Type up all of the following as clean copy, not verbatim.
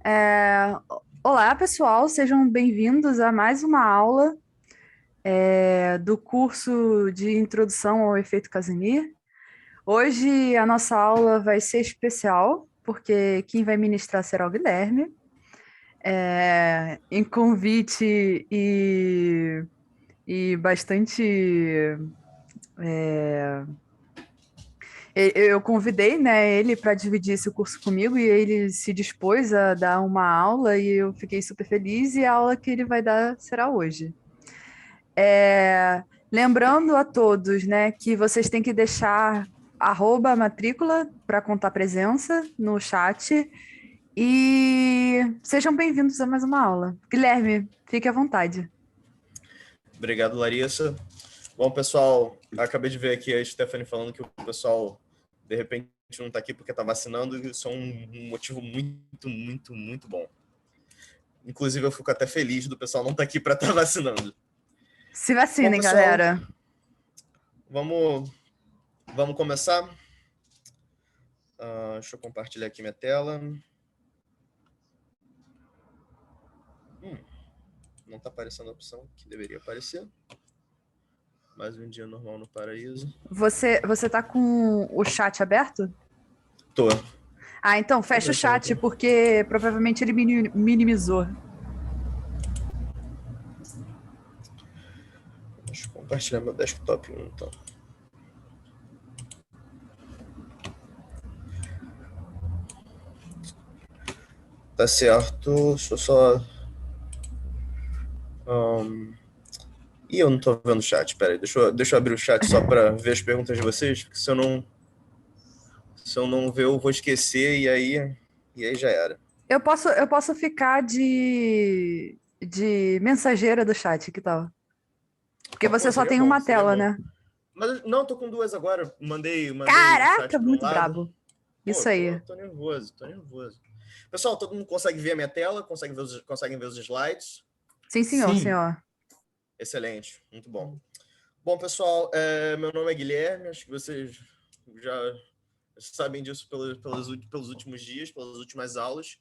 É, Olá, pessoal, sejam bem-vindos a mais uma aula do curso de Introdução ao Efeito Casimir. Hoje a nossa aula vai ser especial, porque quem vai ministrar será o Guilherme, em convite e bastante. é, eu convidei, né, ele para dividir esse curso comigo e ele se dispôs a dar uma aula e eu fiquei super feliz e a aula que ele vai dar será hoje. Lembrando a todos, né, que vocês têm que deixar @matrícula para contar presença no chat e sejam bem-vindos a mais uma aula. Guilherme, fique à vontade. Obrigado, Larissa. Bom, pessoal, acabei de ver aqui a Stephanie falando que o pessoal, de repente, não está aqui porque está vacinando. Isso é um motivo muito bom. Inclusive, eu fico até feliz do pessoal não estar aqui para estar vacinando. Se Bom, vacinem, pessoal, galera. vamos começar? Deixa eu compartilhar aqui minha tela. Não está aparecendo a opção que deveria aparecer. Mais um dia normal no paraíso. Você tá com o chat aberto? Tô. Ah, então fecha o chat, porque provavelmente ele minimizou. Deixa eu compartilhar meu desktop, então. Tá certo. Deixa eu só... Ih, eu não tô vendo o chat. Peraí, deixa eu abrir o chat só para ver as perguntas de vocês, porque se eu não ver, eu vou esquecer e aí já era. Eu posso ficar de mensageira do chat, que tal? Porque você Pô, só seria tem bom, uma seria tela, bom. né? Mas não, tô com duas agora. Mandei o chat Caraca, para um muito lado. brabo. Pô, Isso aí. tô nervoso, tô nervoso. Pessoal, todo mundo consegue ver a minha tela? Conseguem ver os slides? Sim, senhor, senhor. Excelente, muito bom. Bom, pessoal, meu nome é Guilherme, acho que vocês já sabem disso pelos últimos dias, pelas últimas aulas.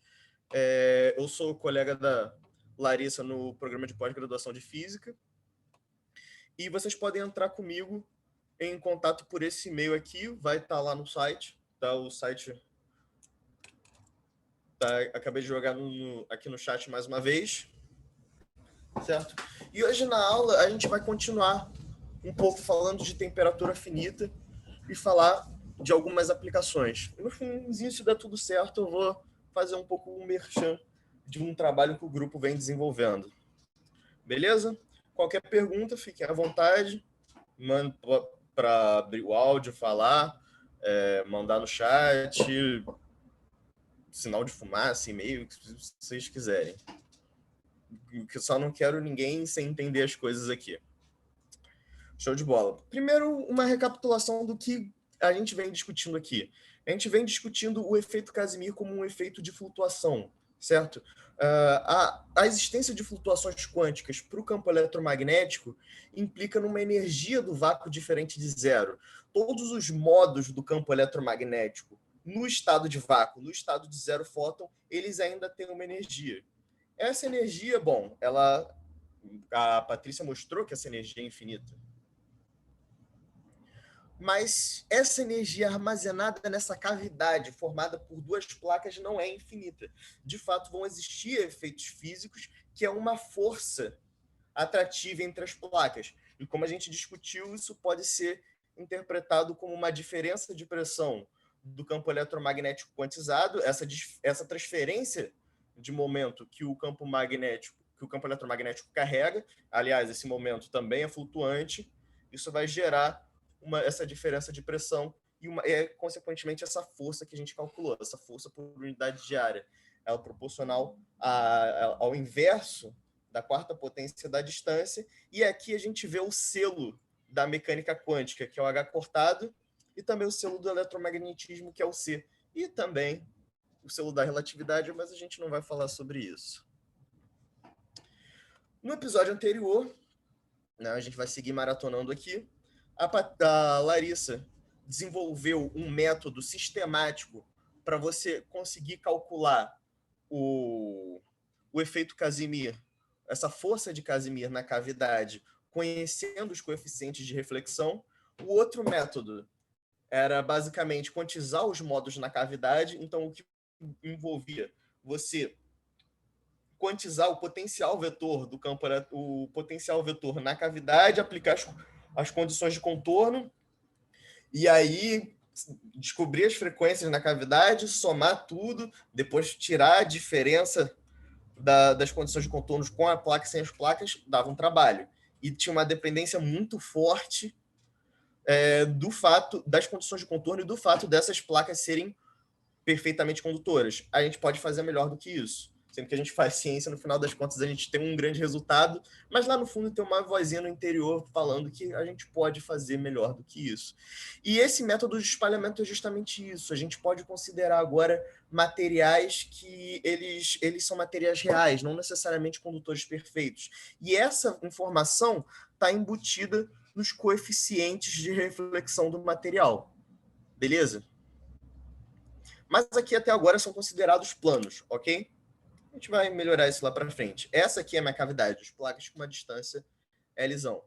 Eu sou colega da Larissa no programa de pós-graduação de Física e vocês podem entrar comigo em contato por esse e-mail aqui, vai estar lá no site, tá? O site tá, acabei de jogar aqui no chat mais uma vez, certo? E hoje na aula a gente vai continuar um pouco falando de temperatura finita e falar de algumas aplicações. No finzinho, se der tudo certo, eu vou fazer um pouco um merchan de um trabalho que o grupo vem desenvolvendo. Beleza? Qualquer pergunta, fiquem à vontade. Manda para abrir o áudio, falar, mandar no chat, sinal de fumaça, e-mail, o que vocês quiserem. Eu só não quero ninguém sem entender as coisas aqui. Show de bola. Primeiro, uma recapitulação do que a gente vem discutindo aqui. A gente vem discutindo o efeito Casimir como um efeito de flutuação, certo? A existência de flutuações quânticas para o campo eletromagnético implica numa energia do vácuo diferente de zero. Todos os modos do campo eletromagnético no estado de vácuo, no estado de zero fóton, eles ainda têm uma energia. Essa energia, bom, a Patrícia mostrou que essa energia é infinita. Mas essa energia armazenada nessa cavidade formada por duas placas não é infinita. De fato, vão existir efeitos físicos que é uma força atrativa entre as placas. E como a gente discutiu, isso pode ser interpretado como uma diferença de pressão do campo eletromagnético quantizado, essa transferência de momento que o campo eletromagnético carrega. Aliás, esse momento também é flutuante. Isso vai gerar essa diferença de pressão e, consequentemente, essa força que a gente calculou, essa força por unidade de área. Ela é proporcional ao inverso da quarta potência da distância, e aqui a gente vê o selo da mecânica quântica, que é o H cortado, e também o selo do eletromagnetismo, que é o C, e também o selo da relatividade, mas a gente não vai falar sobre isso. No episódio anterior, né, a gente vai seguir maratonando aqui, a Larissa desenvolveu um método sistemático para você conseguir calcular o efeito Casimir, essa força de Casimir na cavidade, conhecendo os coeficientes de reflexão. O outro método era basicamente quantizar os modos na cavidade, então o que envolvia você quantizar o potencial vetor do campo, o potencial vetor na cavidade, aplicar as condições de contorno, e aí descobrir as frequências na cavidade, somar tudo, depois tirar a diferença das condições de contornos com a placa e sem as placas, dava um trabalho. E tinha uma dependência muito forte do fato das condições de contorno e do fato dessas placas serem perfeitamente condutoras. A gente pode fazer melhor do que isso. Sempre que a gente faz ciência, no final das contas, a gente tem um grande resultado, mas lá no fundo tem uma vozinha no interior falando que a gente pode fazer melhor do que isso. E esse método de espalhamento é justamente isso. A gente pode considerar agora materiais que eles são materiais reais, não necessariamente condutores perfeitos. E essa informação está embutida nos coeficientes de reflexão do material. Beleza? Mas aqui até agora são considerados planos, ok? A gente vai melhorar isso lá para frente. Essa aqui é a minha cavidade, as placas com uma distância Lzão.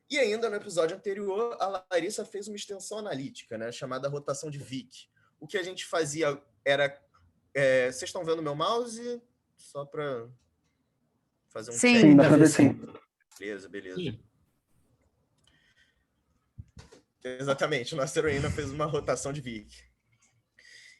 E ainda no episódio anterior, a Larissa fez uma extensão analítica, né, chamada rotação de Wick. O que a gente fazia era... vocês estão vendo meu mouse? Só para fazer um Sim, check. Sim, dá para ver sim. Beleza. Sim. Exatamente, nossa heroína fez uma rotação de Wick.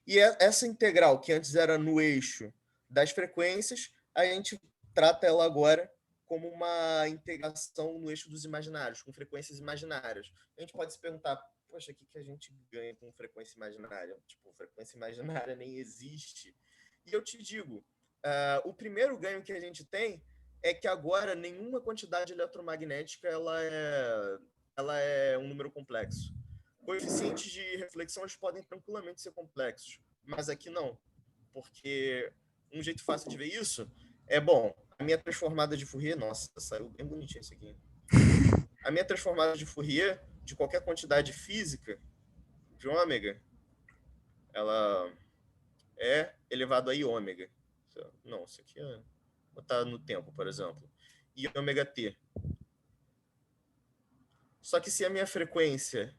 E essa integral, que antes era no eixo das frequências, a gente trata ela agora como uma integração no eixo dos imaginários, com frequências imaginárias. A gente pode se perguntar, poxa, o que a gente ganha com frequência imaginária? Tipo, frequência imaginária nem existe. E eu te digo, o primeiro ganho que a gente tem é que agora nenhuma quantidade eletromagnética ela é um número complexo. Coeficientes de reflexão eles podem tranquilamente ser complexos, mas aqui não, porque um jeito fácil de ver isso é, bom, a minha transformada de Fourier, nossa, saiu bem bonitinho isso aqui. A minha transformada de Fourier, de qualquer quantidade física de ômega, ela é elevado a I ômega. Não, isso aqui é botar no tempo, por exemplo. I ômega t. Só que se a minha frequência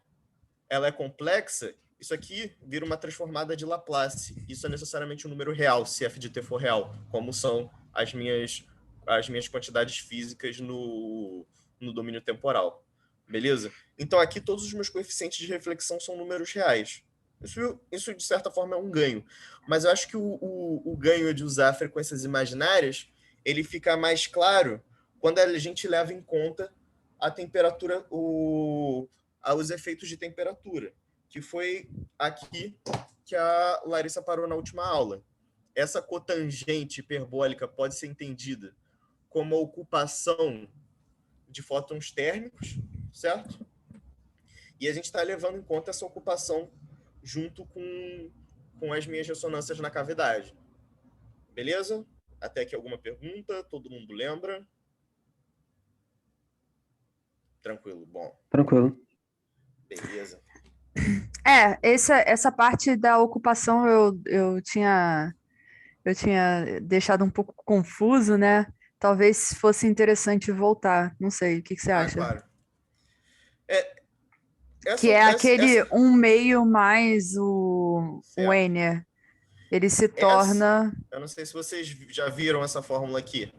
ela é complexa, isso aqui vira uma transformada de Laplace. Isso é necessariamente um número real, se f de t for real, como são as minhas quantidades físicas no domínio temporal. Beleza? Então, aqui todos os meus coeficientes de reflexão são números reais. Isso de certa forma, é um ganho. Mas eu acho que o ganho de usar frequências imaginárias, ele fica mais claro quando a gente leva em conta a temperatura, os efeitos de temperatura, que foi aqui que a Larissa parou na última aula. Essa cotangente hiperbólica pode ser entendida como a ocupação de fótons térmicos, certo? E a gente está levando em conta essa ocupação junto com as minhas ressonâncias na cavidade. Beleza? Até aqui alguma pergunta? Todo mundo lembra? Tranquilo, bom. Tranquilo. Beleza. Essa parte da ocupação eu tinha deixado um pouco confuso, né? Talvez fosse interessante voltar. Não sei, o que você acha? Claro. Que é aquele 1/2 mais o N. Ele se torna... Eu não sei se vocês já viram essa fórmula aqui.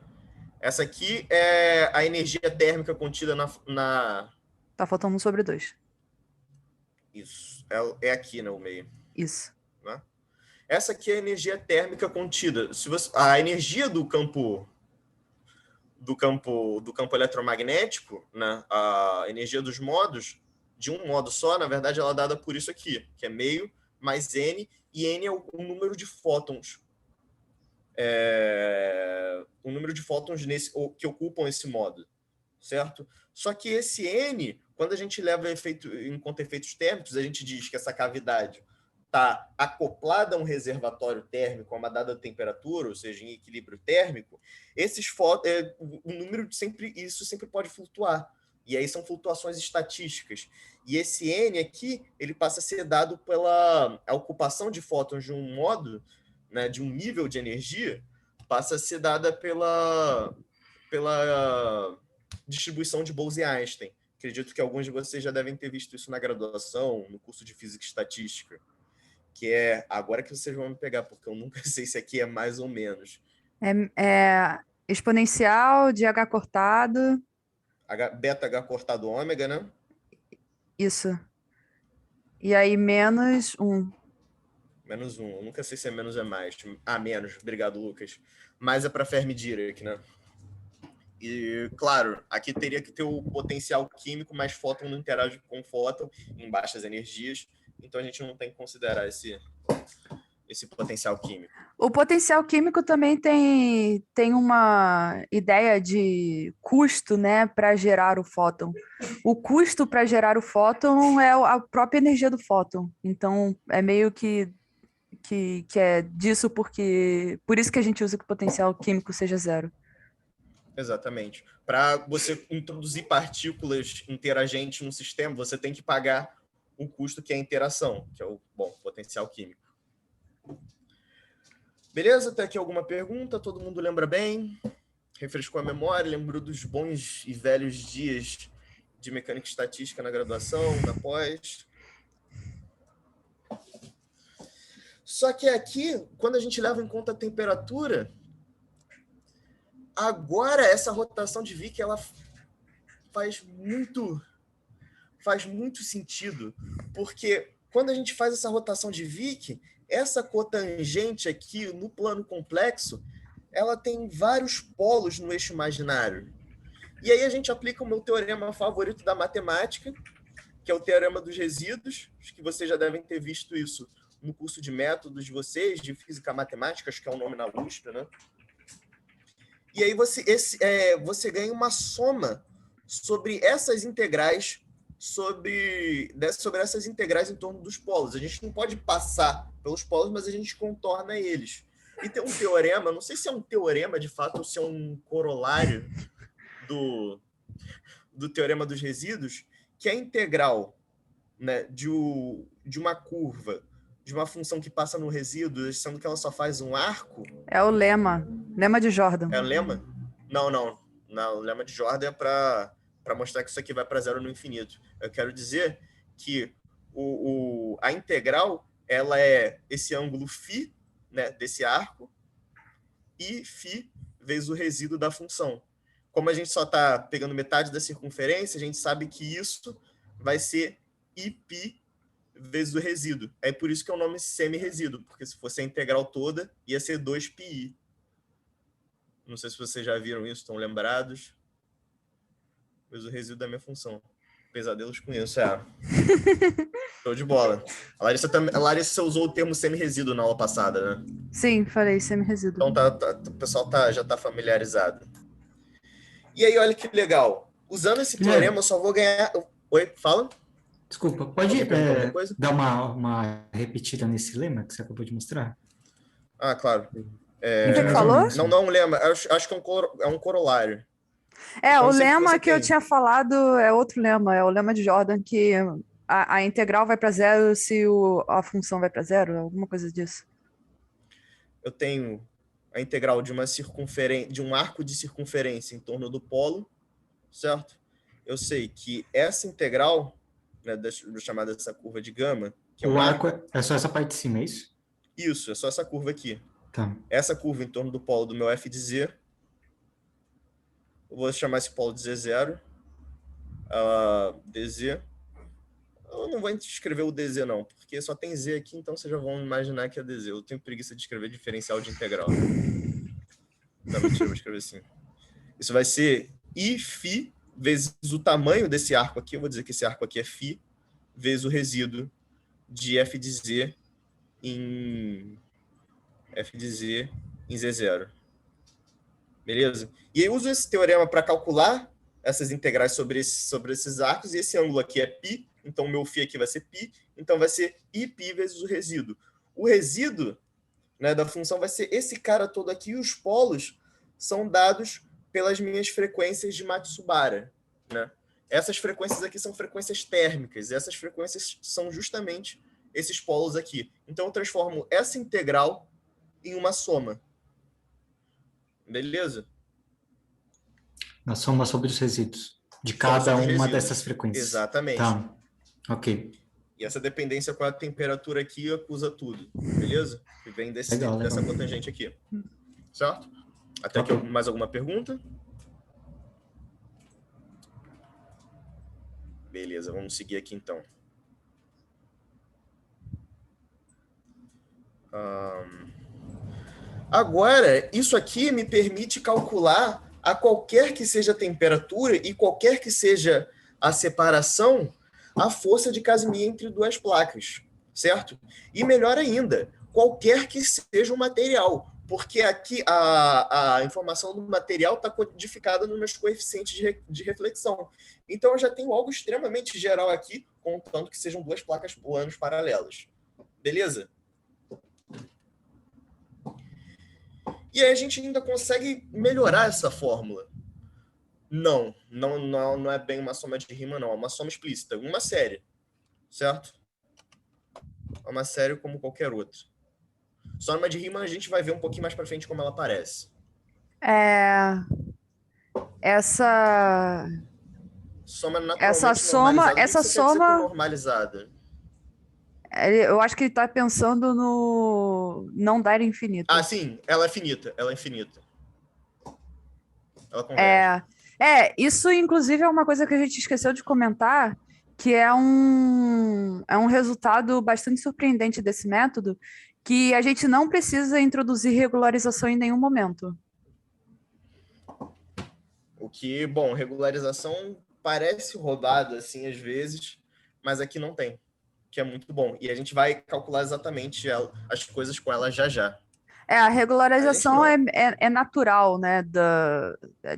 Essa aqui é a energia térmica contida na... Tá faltando 1/2. Isso. É aqui, né, o meio. Isso. Né? Essa aqui é a energia térmica contida. A energia do campo eletromagnético, né, a energia dos modos, de um modo só, na verdade, ela é dada por isso aqui, que é meio mais N, e N é o número de fótons. O número de fótons que ocupam esse modo, certo? Só que esse N, quando a gente leva em conta efeitos térmicos, a gente diz que essa cavidade está acoplada a um reservatório térmico a uma dada temperatura, ou seja, em equilíbrio térmico, o número isso sempre pode flutuar. E aí são flutuações estatísticas. E esse N aqui, ele passa a ser dado pela ocupação de fótons de um modo né, de um nível de energia, passa a ser dada pela distribuição de Bose-Einstein. Acredito que alguns de vocês já devem ter visto isso na graduação, no curso de Física e Estatística, que é, agora que vocês vão me pegar, porque eu nunca sei se aqui é mais ou menos. É exponencial de H cortado. Beta H cortado ômega, né? Isso. E aí, menos 1. Menos 1. Eu nunca sei se é menos ou é mais. Menos. Obrigado, Lucas. Mais é para Fermi-Dirac, né? E, claro, aqui teria que ter o potencial químico, mas fóton não interage com fóton em baixas energias, então a gente não tem que considerar esse potencial químico. O potencial químico também tem uma ideia de custo, né, para gerar o fóton. O custo para gerar o fóton é a própria energia do fóton. Então, é meio que é disso por isso que a gente usa que o potencial químico seja 0. Exatamente. Para você introduzir partículas interagentes no sistema, você tem que pagar o custo que é a interação, que é o potencial químico. Beleza? Até aqui alguma pergunta? Todo mundo lembra bem? Refrescou a memória? Lembrou dos bons e velhos dias de mecânica estatística na graduação, na pós? Só que aqui, quando a gente leva em conta a temperatura, agora essa rotação de Wick ela faz muito sentido, porque quando a gente faz essa rotação de Wick, essa cotangente aqui no plano complexo, ela tem vários polos no eixo imaginário. E aí a gente aplica o meu teorema favorito da matemática, que é o teorema dos resíduos. Acho que vocês já devem ter visto isso no curso de métodos de vocês, de física matemática, acho que é o nome na USP, né? E aí você ganha uma soma sobre essas integrais, sobre essas integrais em torno dos polos. A gente não pode passar pelos polos, mas a gente contorna eles. E tem um teorema, não sei se é um teorema de fato ou se é um corolário do teorema dos resíduos, que é a integral, né, de uma curva, de uma função que passa no resíduo, sendo que ela só faz um arco. É o lema de Jordan. É o lema? Não. O lema de Jordan é para mostrar que isso aqui vai para zero no infinito. Eu quero dizer que a integral ela é esse ângulo φ, né, desse arco, e φ vezes o resíduo da função. Como a gente só está pegando metade da circunferência, a gente sabe que isso vai ser Iπ vezes o resíduo. É por isso que é o nome semi-resíduo, porque se fosse a integral toda, ia ser 2πi. Não sei se vocês já viram isso, estão lembrados. Vezes o resíduo da minha função. Pesadelos com isso, Show de bola. A Larissa usou o termo semi-resíduo na aula passada, né? Sim, falei semi-resíduo. Então o pessoal já está familiarizado. E aí, olha que legal. Usando esse teorema, eu só vou ganhar... Oi, fala? Desculpa, pode dar uma repetida nesse lema que você acabou de mostrar? Ah, claro. O que falou? Não é um lema, acho que é um corolário. O lema que eu tinha falado é outro lema, é o lema de Jordan, que a integral vai para zero se a função vai para zero, alguma coisa disso. Eu tenho a integral de um arco de circunferência em torno do polo, certo? Eu sei que essa integral, né, chamada essa curva de gama, que é o arco é só essa parte de cima, é isso? Isso, é só essa curva aqui. Tá. Essa curva em torno do polo do meu f de z, eu vou chamar esse polo de z0, dz. Eu não vou escrever o dz não, porque só tem z aqui, então vocês já vão imaginar que é dz. Eu tenho preguiça de escrever diferencial de integral. Não, mentira, eu vou escrever assim. Isso vai ser Iφ vezes o tamanho desse arco aqui, eu vou dizer que esse arco aqui é φ, vezes o resíduo de f de z em z0. Beleza? E aí eu uso esse teorema para calcular essas integrais sobre esses arcos, e esse ângulo aqui é π, então o meu φ aqui vai ser π, então vai ser Iπ vezes o resíduo. O resíduo, né, da função vai ser esse cara todo aqui, e os polos são dados pelas minhas frequências de Matsubara, né? Essas frequências aqui são frequências térmicas, e essas frequências são justamente esses polos aqui. Então eu transformo essa integral em uma soma. Beleza? Na soma sobre os resíduos de cada uma dessas frequências. Exatamente. Tá, ok. E essa dependência com a temperatura aqui acusa tudo, beleza? Que vem dessa cotangente aqui. Certo? Até aqui mais alguma pergunta? Beleza, vamos seguir aqui então. Agora, isso aqui me permite calcular a qualquer que seja a temperatura e qualquer que seja a separação, a força de Casimir entre duas placas, certo? E melhor ainda, qualquer que seja o material, porque aqui a informação do material está codificada nos meus coeficientes de reflexão. Então, eu já tenho algo extremamente geral aqui, contando que sejam duas placas planos paralelas. Beleza? E aí a gente ainda consegue melhorar essa fórmula. Não é bem uma soma de rima, não. É uma soma explícita, uma série. Certo? É uma série como qualquer outra. Soma de rima a gente vai ver um pouquinho mais para frente como ela aparece. Essa soma naturalmente essa soma normalizada. Eu acho que ele está pensando no não dar infinito. Ah, sim, ela é finita, ela é infinita. Ela converge. Isso inclusive é uma coisa que a gente esqueceu de comentar, que é um resultado bastante surpreendente desse método, que a gente não precisa introduzir regularização em nenhum momento. O que, bom, regularização parece roubado, assim, às vezes, mas aqui não tem, que é muito bom. E a gente vai calcular exatamente as coisas com ela já. A regularização é natural, né?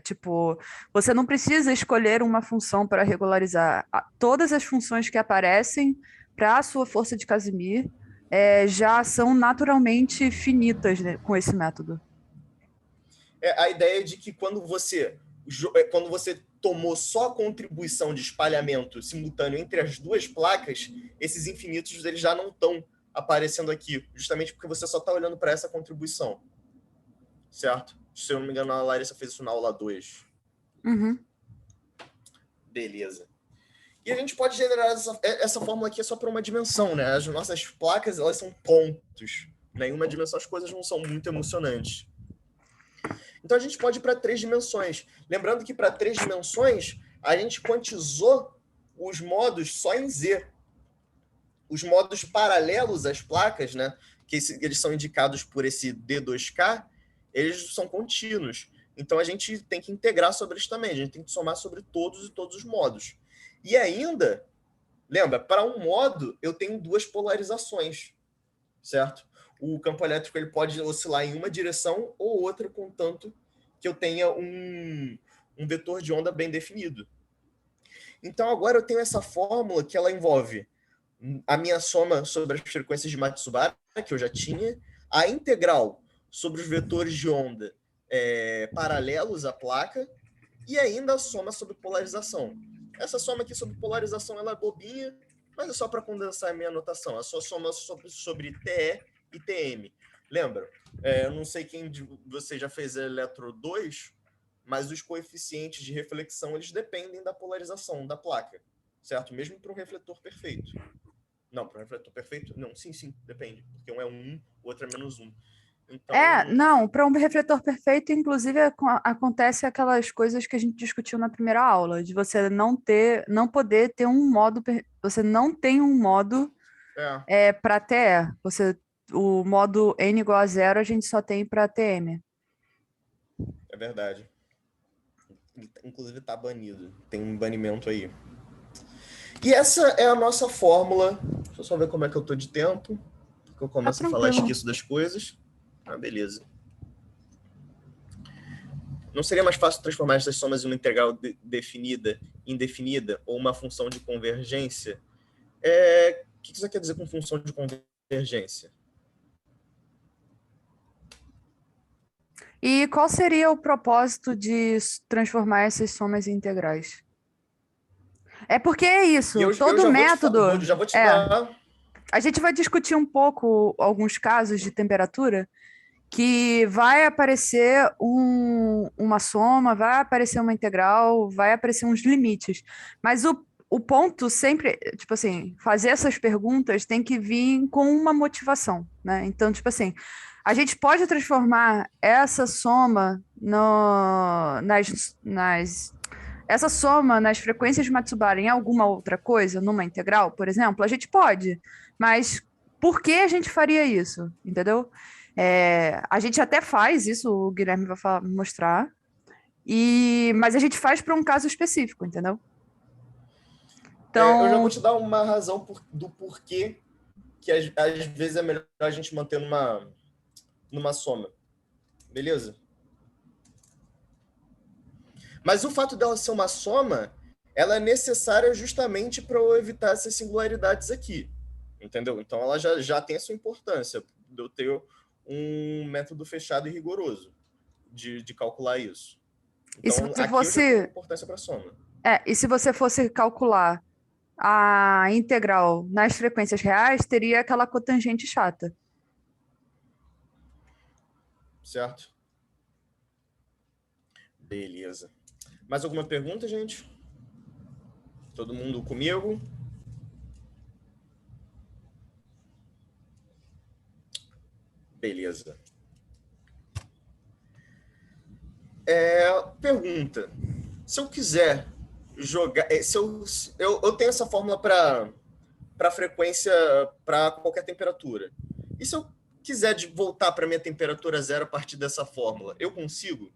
Tipo, você não precisa escolher uma função para regularizar. Todas as funções que aparecem para a sua força de Casimir já são naturalmente finitas, né, com esse método. A ideia de que quando você tomou só a contribuição de espalhamento simultâneo entre as duas placas, esses infinitos eles já não estão aparecendo aqui, justamente porque você só está olhando para essa contribuição. Certo? Se eu não me engano, a Larissa fez isso na aula 2. Uhum. Beleza. E a gente pode generar essa fórmula aqui só para uma dimensão, né? As nossas placas, elas são pontos. Né? Em uma dimensão as coisas não são muito emocionantes. Então a gente pode ir para 3 dimensões. Lembrando que para 3 dimensões, a gente quantizou os modos só em Z. Os modos paralelos às placas, né, que eles são indicados por esse D2K, eles são contínuos. Então, a gente tem que integrar sobre eles também. A gente tem que somar sobre todos os modos. E ainda, lembra, para um modo, eu tenho 2 polarizações, certo? O campo elétrico ele pode oscilar em uma direção ou outra, contanto que eu tenha um vetor de onda bem definido. Então, agora eu tenho essa fórmula que ela envolve a minha soma sobre as frequências de Matsubara, que eu já tinha, a integral sobre os vetores de onda paralelos à placa, e ainda a soma sobre polarização. Essa soma aqui sobre polarização ela é bobinha, mas é só para condensar a minha notação. É só soma sobre TE e TM. Lembra? Eu não sei quem de vocês já fez Eletro 2, mas os coeficientes de reflexão eles dependem da polarização da placa, certo? Mesmo para um refletor perfeito. Não, para um refletor perfeito? Não, sim, depende. Porque um é 1, o outro é -1. Então... não, para um refletor perfeito, inclusive, acontece aquelas coisas que a gente discutiu na primeira aula, de você não poder ter um modo, você não tem um modo para TE. O modo N igual a 0 a gente só tem para TM. É verdade. Inclusive está banido. Tem um banimento aí. E essa é a nossa fórmula. Deixa eu só ver como é que eu tô de tempo. Que eu começo a falar e esqueço das coisas. Beleza. Não seria mais fácil transformar essas somas em uma integral definida, indefinida, ou uma função de convergência? O que você quer dizer com função de convergência? E qual seria o propósito de transformar essas somas em integrais? É porque é isso, todo método... Já vou te dar... A gente vai discutir um pouco alguns casos de temperatura que vai aparecer uma soma, vai aparecer uma integral, vai aparecer uns limites. Mas o ponto sempre, tipo assim, fazer essas perguntas tem que vir com uma motivação, né? Então, tipo assim, a gente pode transformar essa soma essa soma nas frequências de Matsubara em alguma outra coisa, numa integral, por exemplo? A gente pode, mas por que a gente faria isso? Entendeu? A gente até faz isso, o Guilherme vai mostrar, mas a gente faz para um caso específico, entendeu? Eu já vou Então, te dar uma razão do porquê que às vezes é melhor a gente manter numa soma. Beleza? Mas o fato dela ser uma soma, ela é necessária justamente para eu evitar essas singularidades aqui. Entendeu? Então ela já tem a sua importância de eu ter um método fechado e rigoroso de calcular isso. e se Então você aqui eu já tenho fosse, importância para a soma. e se você fosse calcular a integral nas frequências reais, teria aquela cotangente chata. Certo? Beleza. Mais alguma pergunta, gente? Todo mundo comigo? Beleza. Pergunta. Se eu quiser jogar... eu tenho essa fórmula para frequência, para qualquer temperatura. E se eu quiser voltar para minha temperatura zero a partir dessa fórmula, eu consigo?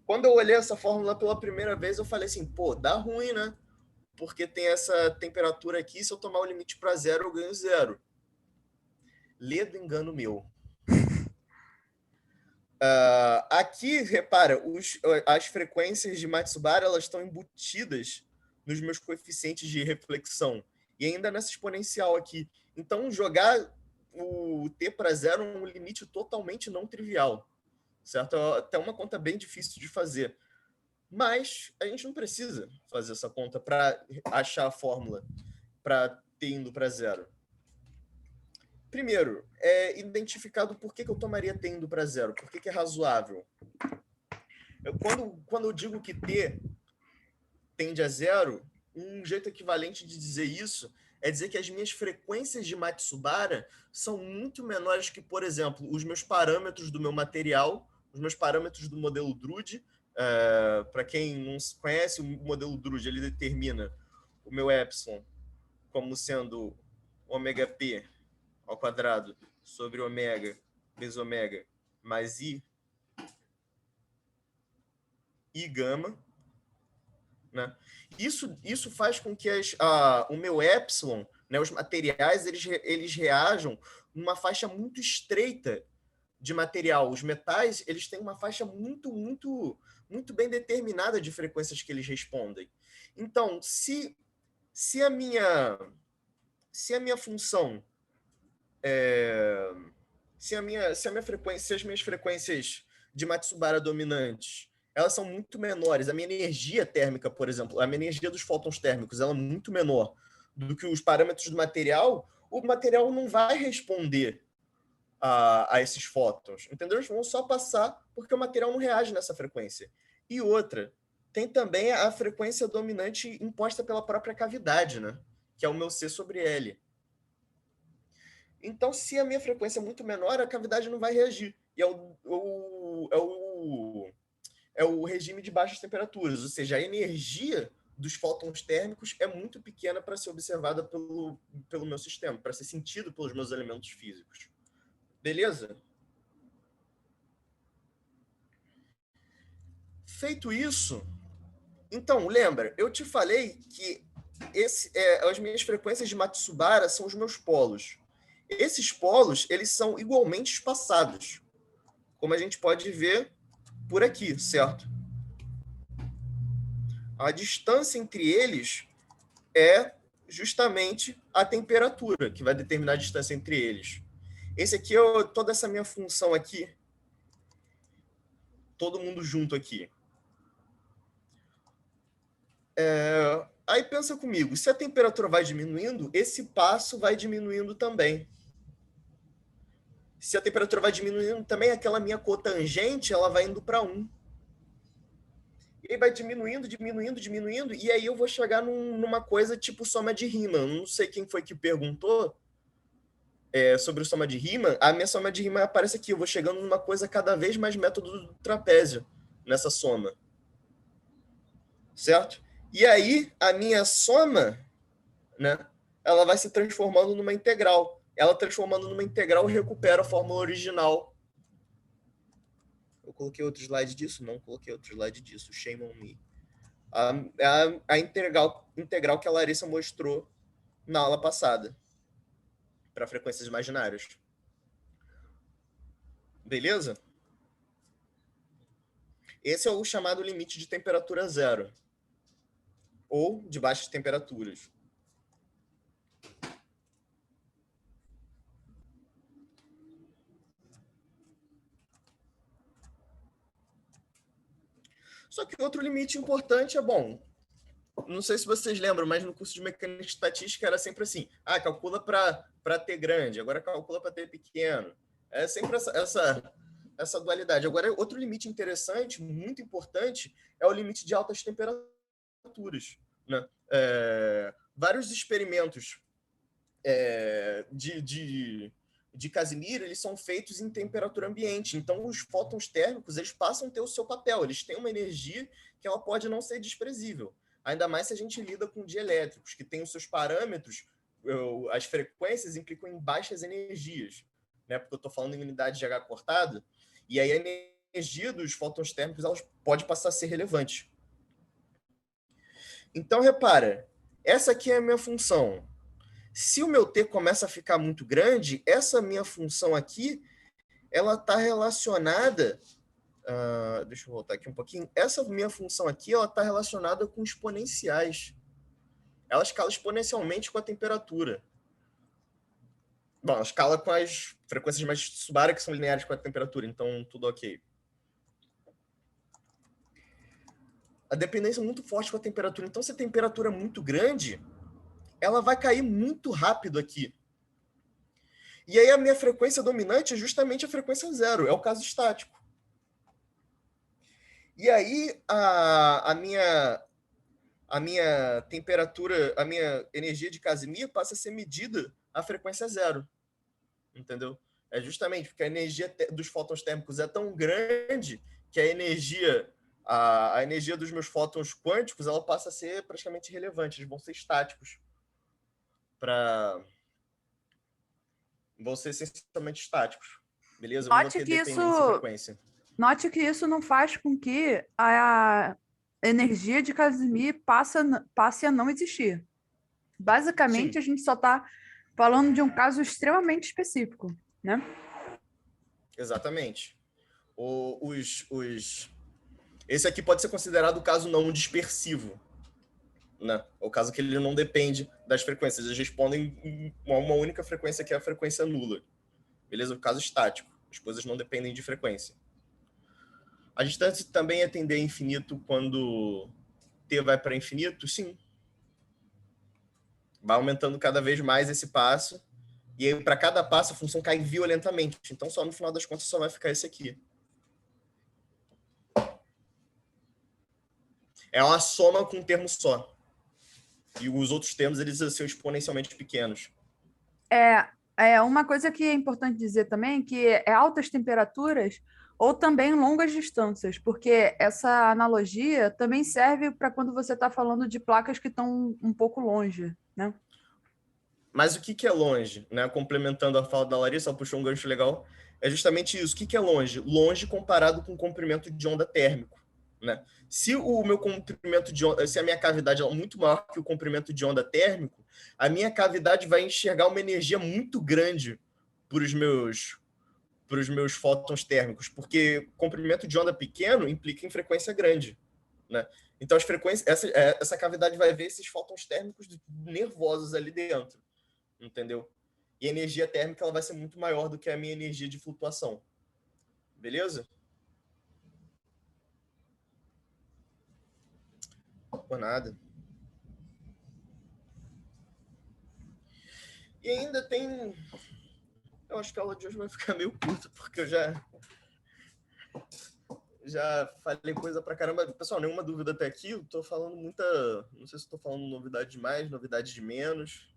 Quando eu olhei essa fórmula pela primeira vez, eu falei assim, pô, dá ruim, né? Porque tem essa temperatura aqui, se eu tomar o limite para zero, eu ganho zero. Ledo engano meu. Aqui, repara, as frequências de Matsubara elas estão embutidas nos meus coeficientes de reflexão. E ainda nessa exponencial aqui. Então, jogar o t para zero é um limite totalmente não trivial. Certo? É até uma conta bem difícil de fazer. Mas a gente não precisa fazer essa conta para achar a fórmula para t indo para zero. Primeiro, é identificado por que eu tomaria t indo para zero. Por que é razoável? Quando eu digo que t tende a zero, um jeito equivalente de dizer isso é dizer que as minhas frequências de Matsubara são muito menores que, por exemplo, os meus parâmetros do meu material, os meus parâmetros do modelo Drude. Para quem não conhece, o modelo Drude ele determina o meu epsilon como sendo ômega-p ao quadrado sobre ômega vezes ômega mais i gama. Né? Isso faz com que o meu epsilon, né, os materiais, eles reajam numa faixa muito estreita de material. Os metais eles têm uma faixa muito, muito, muito bem determinada de frequências que eles respondem. Então, se a minha função se a minha frequência, se as minhas frequências de Matsubara dominantes elas são muito menores. A minha energia térmica, por exemplo, a minha energia dos fótons térmicos, ela é muito menor do que os parâmetros do material. O material não vai responder a esses fótons, entendeu? Eles vão só passar porque o material não reage nessa frequência. E outra, tem também a frequência dominante imposta pela própria cavidade, né? Que é o meu C sobre L. Então, se a minha frequência é muito menor, a cavidade não vai reagir. E é o regime de baixas temperaturas, ou seja, a energia dos fótons térmicos é muito pequena para ser observada pelo meu sistema, para ser sentido pelos meus elementos físicos. Beleza? Feito isso, então, lembra, eu te falei que as minhas frequências de Matsubara são os meus polos. Esses polos, eles são igualmente espaçados, como a gente pode ver por aqui, certo? A distância entre eles é justamente a temperatura que vai determinar a distância entre eles. Esse aqui é toda essa minha função aqui, todo mundo junto aqui. Aí pensa comigo, se a temperatura vai diminuindo, esse passo vai diminuindo também. se a temperatura vai diminuindo também, aquela minha cotangente, ela vai indo para 1. E aí vai diminuindo, diminuindo, diminuindo, e aí eu vou chegar numa coisa tipo soma de Riemann. Não sei quem foi que perguntou sobre o soma de Riemann. A minha soma de Riemann aparece aqui, eu vou chegando numa coisa cada vez mais método do trapézio, nessa soma. Certo? E aí, a minha soma, né, ela vai se transformando numa integral. Ela transformando numa integral recupera a fórmula original. Eu coloquei outro slide disso? Não coloquei outro slide disso. Shame on me. A integral que a Larissa mostrou na aula passada para frequências imaginárias. Beleza? Esse é o chamado limite de temperatura zero, ou de baixas temperaturas. Só que outro limite importante bom, não sei se vocês lembram, mas no curso de mecânica e estatística era sempre assim, calcula para T grande, agora calcula para T pequeno. É sempre essa dualidade. Agora, outro limite interessante, muito importante, é o limite de altas temperaturas. Né? Vários experimentos de Casimir, eles são feitos em temperatura ambiente. Então, os fótons térmicos, eles passam a ter o seu papel. Eles têm uma energia que ela pode não ser desprezível. Ainda mais se a gente lida com dielétricos, que têm os seus parâmetros, as frequências implicam em baixas energias, né? Porque eu estou falando em unidade de H cortado, e aí a energia dos fótons térmicos ela pode passar a ser relevante. Então, repara, essa aqui é a minha função. Se o meu T começa a ficar muito grande, essa minha função aqui, ela está relacionada... deixa eu voltar aqui um pouquinho. Essa minha função aqui, ela está relacionada com exponenciais. Ela escala exponencialmente com a temperatura. Bom, ela escala com as frequências mais subárias que são lineares com a temperatura, então tudo ok. A dependência é muito forte com a temperatura. Então, se a temperatura é muito grande, ela vai cair muito rápido aqui. E aí a minha frequência dominante é justamente a frequência zero, é o caso estático. E aí a minha temperatura, a minha energia de Casimir passa a ser medida a frequência zero. Entendeu? É justamente porque a energia dos fótons térmicos é tão grande que a energia dos meus fótons quânticos ela passa a ser praticamente irrelevante, eles vão ser estáticos. Vão ser essencialmente estáticos. Beleza? Vão ter dependência e frequência. Note que isso não faz com que a energia de Casimir passe a não existir. Basicamente, sim, a gente só está falando de um caso extremamente específico, né? Exatamente. Esse aqui pode ser considerado o caso não dispersivo, né? O caso que ele não depende das frequências. Eles respondem a uma única frequência, que é a frequência nula. Beleza? O caso estático. As coisas não dependem de frequência. A distância também é tender a infinito quando T vai para infinito? Sim. Vai aumentando cada vez mais esse passo. E aí, para cada passo, a função cai violentamente. Então, só no final das contas, só vai ficar esse aqui. É uma soma com um termo só. E os outros termos, eles são exponencialmente pequenos. Uma coisa que é importante dizer também, que é altas temperaturas ou também longas distâncias, porque essa analogia também serve para quando você está falando de placas que estão um pouco longe, né? Mas o que é longe? Né? Complementando a fala da Larissa, ela puxou um gancho legal. É justamente isso. O que é longe? Longe comparado com o comprimento de onda térmico. Né? Se o meu comprimento de onda, se a minha cavidade é muito maior que o comprimento de onda térmico, a minha cavidade vai enxergar uma energia muito grande para os meus fótons térmicos, porque comprimento de onda pequeno implica em frequência grande. Né? Então, as frequências, essa cavidade vai ver esses fótons térmicos nervosos ali dentro. Entendeu? E a energia térmica ela vai ser muito maior do que a minha energia de flutuação. Beleza? Por nada. E ainda tem Eu acho que a aula de hoje vai ficar meio curta, porque eu já falei coisa pra caramba. Pessoal, nenhuma dúvida até aqui. Eu tô falando muita... Não sei se estou falando novidade de mais, novidade de menos.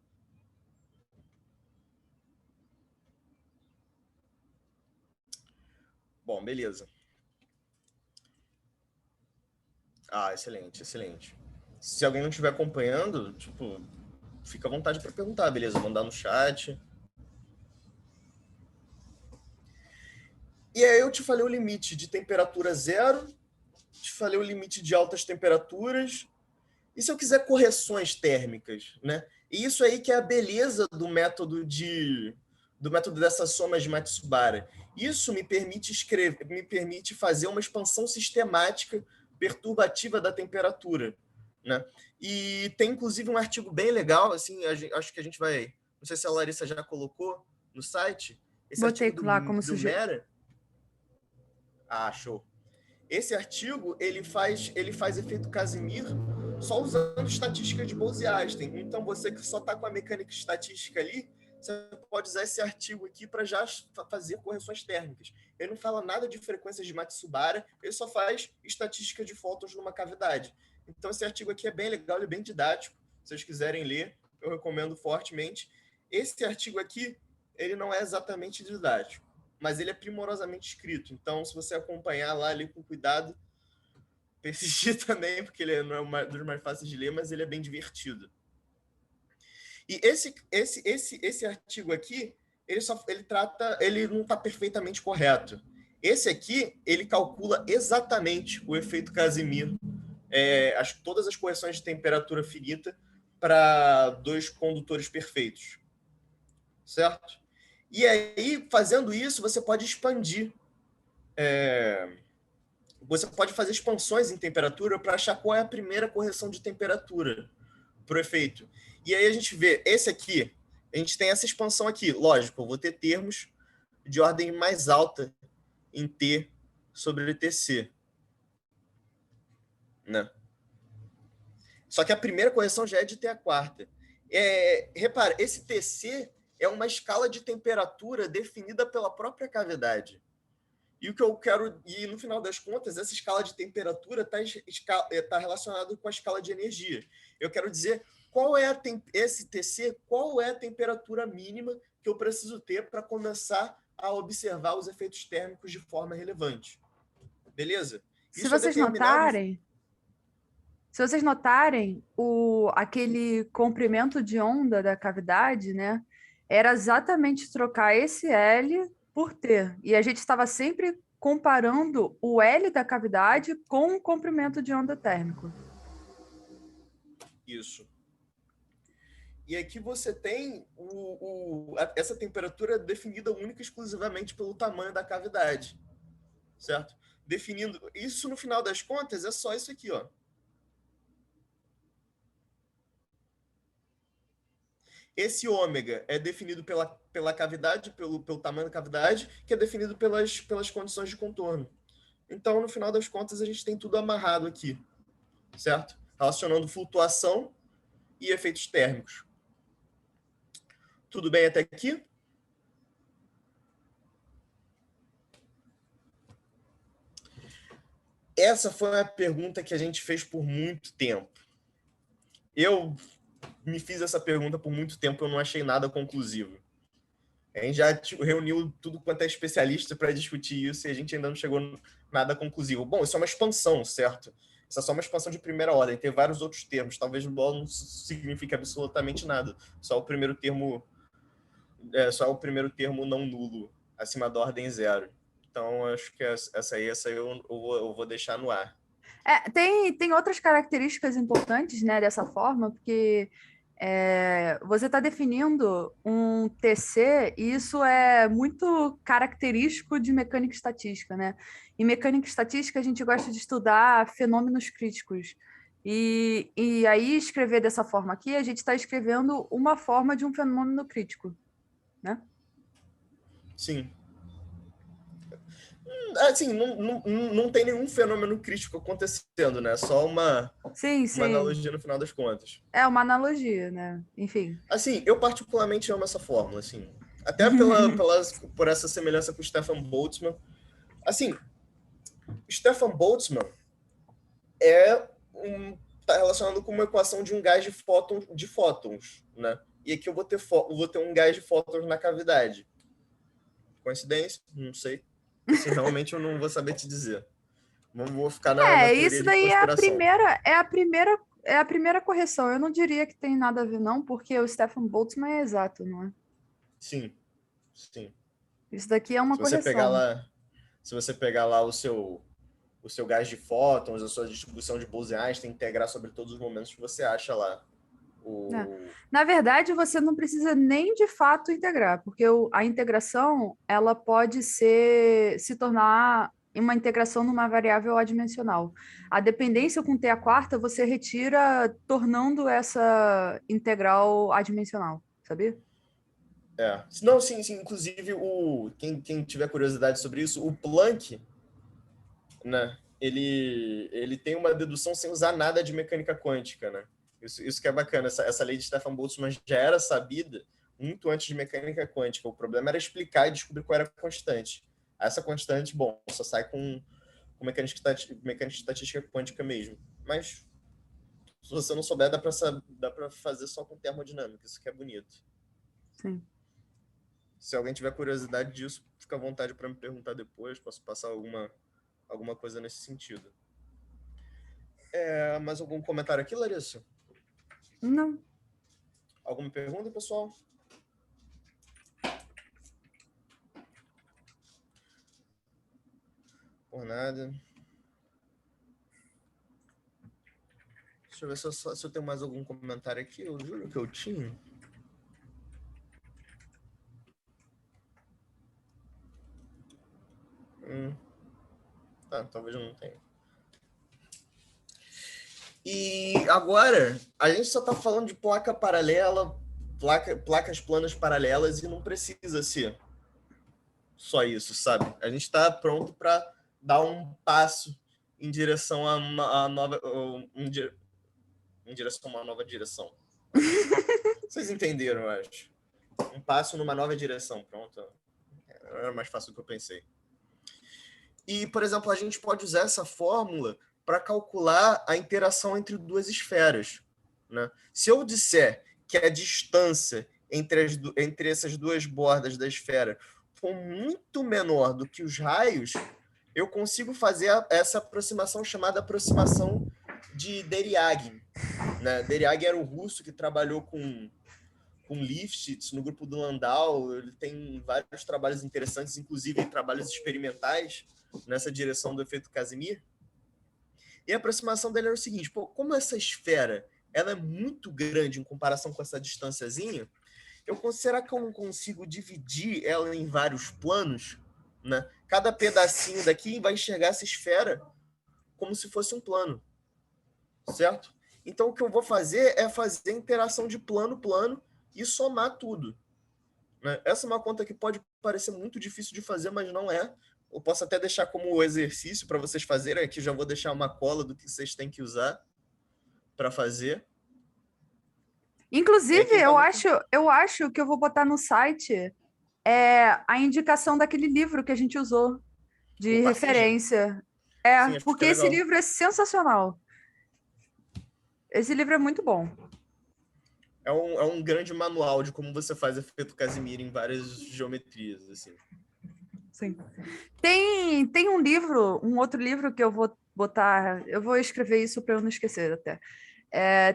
Bom, beleza. Excelente, excelente. Se alguém não estiver acompanhando, tipo, fica à vontade para perguntar, beleza? Mandar no chat. E aí eu te falei o limite de temperatura zero, te falei o limite de altas temperaturas. E se eu quiser correções térmicas, né? E isso aí que é a beleza do método dessas somas de Matsubara. Isso me permite fazer uma expansão sistemática perturbativa da temperatura, né? E tem inclusive um artigo bem legal, assim, acho que a gente vai, não sei se a Larissa já colocou no site, esse Botei artigo lá como do Mera. Show. Esse artigo ele faz efeito Casimir só usando estatística de Bose-Einstein. Então você que só está com a mecânica estatística ali, você pode usar esse artigo aqui para já fazer correções térmicas. Ele não fala nada de frequências de Matsubara, ele só faz estatística de fótons numa cavidade. Então esse artigo aqui é bem legal, ele é bem didático. Se vocês quiserem ler, eu recomendo fortemente. Esse artigo aqui, ele não é exatamente didático, mas ele é primorosamente escrito. Então, se você acompanhar lá, ler com cuidado, persistir também, porque ele não é dos mais fáceis de ler, mas ele é bem divertido. E esse artigo aqui, ele não está perfeitamente correto. Esse aqui, ele calcula exatamente o efeito Casimir, todas as correções de temperatura finita para dois condutores perfeitos. Certo? E aí, fazendo isso, você pode expandir. Você pode fazer expansões em temperatura para achar qual é a primeira correção de temperatura para o efeito. E aí a gente vê, esse aqui, a gente tem essa expansão aqui. Lógico, eu vou ter termos de ordem mais alta em T sobre TC. Né? Só que a primeira correção já é de T a quarta. Repara, esse TC é uma escala de temperatura definida pela própria cavidade. E o que eu quero, e no final das contas, essa escala de temperatura está relacionada com a escala de energia. Eu quero dizer esse TC, qual é a temperatura mínima que eu preciso ter para começar a observar os efeitos térmicos de forma relevante. Beleza? Se vocês notarem, aquele comprimento de onda da cavidade, né, era exatamente trocar esse L por T. E a gente estava sempre comparando o L da cavidade com o comprimento de onda térmico. Isso. E aqui você tem essa temperatura definida única e exclusivamente pelo tamanho da cavidade. Certo? Definindo... Isso, no final das contas, é só isso aqui, ó. Esse ômega é definido pela cavidade, pelo tamanho da cavidade, que é definido pelas condições de contorno. Então, no final das contas, a gente tem tudo amarrado aqui, certo? Relacionando flutuação e efeitos térmicos. Tudo bem até aqui? Essa foi uma pergunta que a gente fez por muito tempo. Eu me fiz essa pergunta por muito tempo, eu não achei nada conclusivo. A gente já reuniu tudo quanto é especialista para discutir isso e a gente ainda não chegou a nada conclusivo. Bom, isso é uma expansão, certo? Isso é só uma expansão de primeira ordem, tem vários outros termos. Talvez no BOL não signifique absolutamente nada. Só o primeiro termo não nulo, acima da ordem zero. Então, acho que essa aí eu vou deixar no ar. Tem outras características importantes, né, dessa forma, porque você está definindo um TC e isso é muito característico de mecânica estatística, né? Em mecânica estatística, a gente gosta de estudar fenômenos críticos. E aí, escrever dessa forma aqui, a gente está escrevendo uma forma de um fenômeno crítico, né? Sim. Assim, não tem nenhum fenômeno crítico acontecendo, né? Só uma analogia no final das contas. É uma analogia, né? Enfim. Assim, eu particularmente amo essa fórmula, assim. Até por essa semelhança com o Stefan Boltzmann. Assim, Stefan Boltzmann está relacionado com uma equação de um gás de fótons, né? E aqui eu vou ter um gás de fótons na cavidade. Coincidência? Não sei. Isso realmente eu não vou saber te dizer. Vou ficar na teoria isso de daí conspiração. é a primeira correção. Eu não diria que tem nada a ver, não, porque o Stefan Boltzmann é exato, não é? Sim. Isso daqui é uma correção. Se você pegar lá o seu gás de fótons, a sua distribuição de Bose-Einstein, integrar sobre todos os momentos que você acha lá. Na verdade, você não precisa nem de fato integrar, porque a integração ela pode se tornar uma integração numa variável adimensional. A dependência com t a quarta você retira tornando essa integral adimensional, sabia? Não, sim. Inclusive, quem tiver curiosidade sobre isso, o Planck, né, ele tem uma dedução sem usar nada de mecânica quântica, né? Isso que é bacana. Essa lei de Stefan Boltzmann já era sabida muito antes de mecânica quântica. O problema era explicar e descobrir qual era a constante. Essa constante, só sai com mecânica estatística quântica mesmo. Mas, se você não souber, dá para fazer só com termodinâmica. Isso que é bonito. Sim. Se alguém tiver curiosidade disso, fica à vontade para me perguntar depois. Posso passar alguma coisa nesse sentido. Mais algum comentário aqui, Larissa? Não. Alguma pergunta, pessoal? Por nada. Deixa eu ver se eu tenho mais algum comentário aqui. Eu juro que eu tinha. Talvez eu não tenha. E agora, a gente só está falando de placa paralela, placas planas paralelas, e não precisa ser só isso, sabe? A gente está pronto para dar um passo em direção a uma nova direção. Vocês entenderam, eu acho. Um passo numa nova direção, pronto. Era mais fácil do que eu pensei. E, por exemplo, a gente pode usar essa fórmula para calcular a interação entre duas esferas, né? Se eu disser que a distância entre essas duas bordas da esfera for muito menor do que os raios, eu consigo fazer essa aproximação chamada aproximação de Deriagin, né? Deriagin era um russo que trabalhou com Lifshitz no grupo do Landau. Ele tem vários trabalhos interessantes, inclusive trabalhos experimentais nessa direção do efeito Casimir. E a aproximação dele era o seguinte: como essa esfera ela é muito grande em comparação com essa distânciazinha, será que eu não consigo dividir ela em vários planos, né? Cada pedacinho daqui vai enxergar essa esfera como se fosse um plano, certo? Então, o que eu vou fazer é fazer interação de plano-plano e somar tudo, né? Essa é uma conta que pode parecer muito difícil de fazer, mas não é. Eu posso até deixar como exercício para vocês fazerem. Aqui já vou deixar uma cola do que vocês têm que usar para fazer. Inclusive, eu acho que eu vou botar no site a indicação daquele livro que a gente usou de referência. Sim, porque esse livro é sensacional. Esse livro é muito bom. É um grande manual de como você faz efeito Casimir em várias geometrias, assim. Sim. Tem um outro livro que eu vou botar, eu vou escrever isso para eu não esquecer até.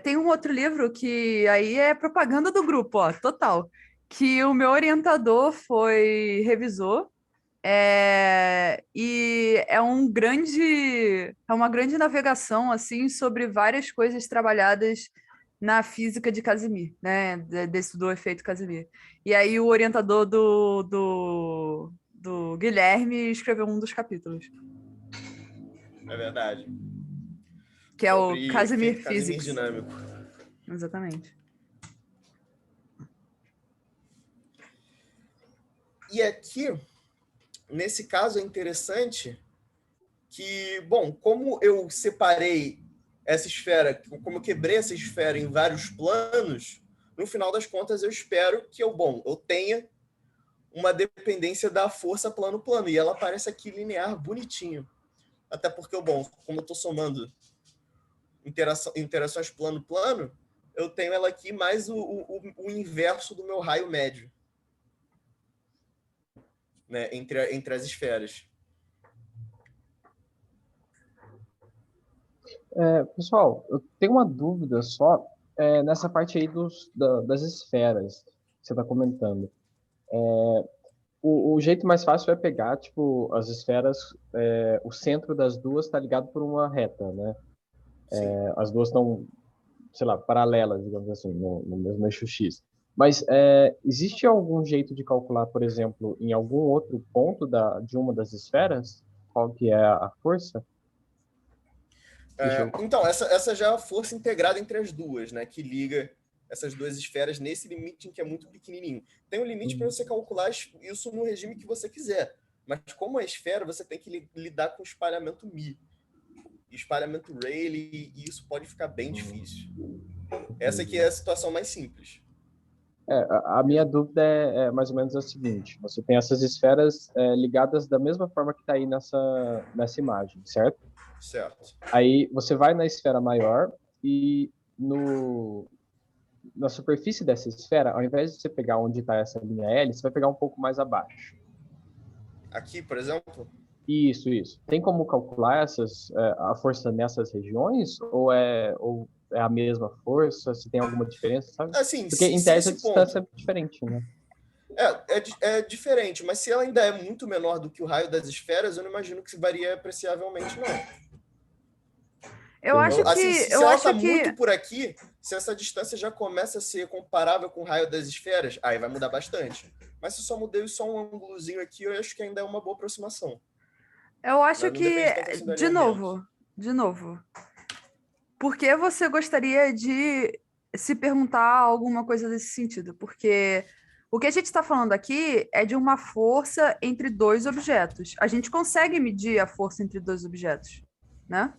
Tem um outro livro que aí é propaganda do grupo, ó, total, que o meu orientador revisou, e é uma grande navegação assim sobre várias coisas trabalhadas na física de Casimir, né, do efeito Casimir. E aí o orientador do Guilherme escreveu um dos capítulos. É verdade. Que é o Casimir Casimir Physics. dinâmico. Exatamente. E aqui, nesse caso, é interessante que, como eu separei essa esfera, como eu quebrei essa esfera em vários planos, no final das contas eu espero que eu tenha uma dependência da força plano-plano. E ela aparece aqui linear, bonitinho. Até porque, bom, como eu estou somando interações plano-plano, eu tenho ela aqui mais o inverso do meu raio médio, né, entre as esferas. Pessoal, eu tenho uma dúvida só nessa parte aí das esferas que você está comentando. O jeito mais fácil é pegar, tipo, as esferas, o centro das duas está ligado por uma reta, né? As duas estão, sei lá, paralelas, digamos assim, no mesmo eixo X. Mas existe algum jeito de calcular, por exemplo, em algum outro ponto de uma das esferas, qual que é a força? Então, essa já é a força integrada entre as duas, né? Que liga essas duas esferas nesse limite que é muito pequenininho. Tem um limite para você calcular isso no regime que você quiser. Mas como é esfera, você tem que lidar com espalhamento μ. Espalhamento Rayleigh, e isso pode ficar bem difícil. Essa aqui é a situação mais simples. A minha dúvida é mais ou menos a seguinte: você tem essas esferas ligadas da mesma forma que está aí nessa imagem, certo? Certo. Aí você vai na esfera maior e na superfície dessa esfera, ao invés de você pegar onde está essa linha L, você vai pegar um pouco mais abaixo. Aqui, por exemplo? Isso. Tem como calcular a força nessas regiões? Ou é a mesma força? Se tem alguma diferença, sabe? Assim, porque em tese a distância é diferente, né? É diferente, mas se ela ainda é muito menor do que o raio das esferas, eu não imagino que se varia apreciavelmente, não. Eu acho que... Assim, se ela está muito por aqui, se essa distância já começa a ser comparável com o raio das esferas, aí vai mudar bastante. Mas se eu só mudei só um ângulozinho aqui, eu acho que ainda é uma boa aproximação. Eu acho que, de novo, por que você gostaria de se perguntar alguma coisa desse sentido? Porque o que a gente está falando aqui é de uma força entre dois objetos. A gente consegue medir a força entre dois objetos, né?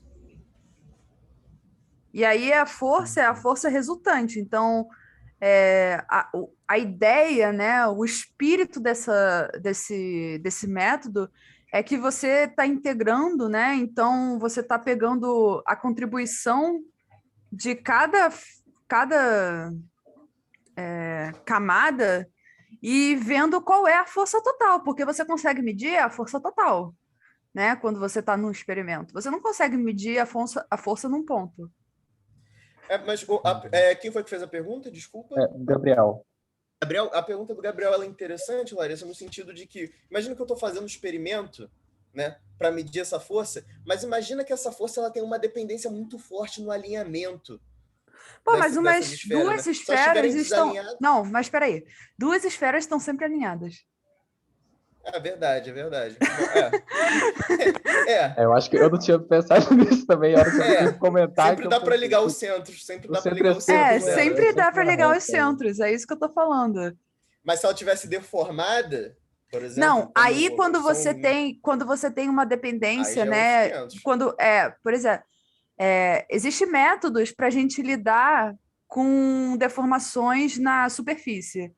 E aí a força é a força resultante. Então, a ideia, né, o espírito desse método é que você está integrando, né? Então, você está pegando a contribuição de cada camada e vendo qual é a força total, porque você consegue medir a força total, né? Quando você está num experimento. Você não consegue medir a força num ponto. Mas quem foi que fez a pergunta? Desculpa. Gabriel, a pergunta do Gabriel ela é interessante, Larissa, no sentido de que, imagina que eu estou fazendo um experimento, né, para medir essa força, mas imagina que essa força ela tem uma dependência muito forte no alinhamento. Pô, mas duas né? esferas estão... Não, mas espera aí. Duas esferas estão sempre alinhadas. É verdade. Eu acho que eu não tinha pensado nisso também, a hora que eu fui comentar. Sempre dá para ligar os centros, sempre dá para ligar os centros, é isso que eu tô falando. Mas se ela tivesse deformada, por exemplo... Não, aí quando você tem uma dependência, né? Por exemplo, existem métodos para a gente lidar com deformações na superfície.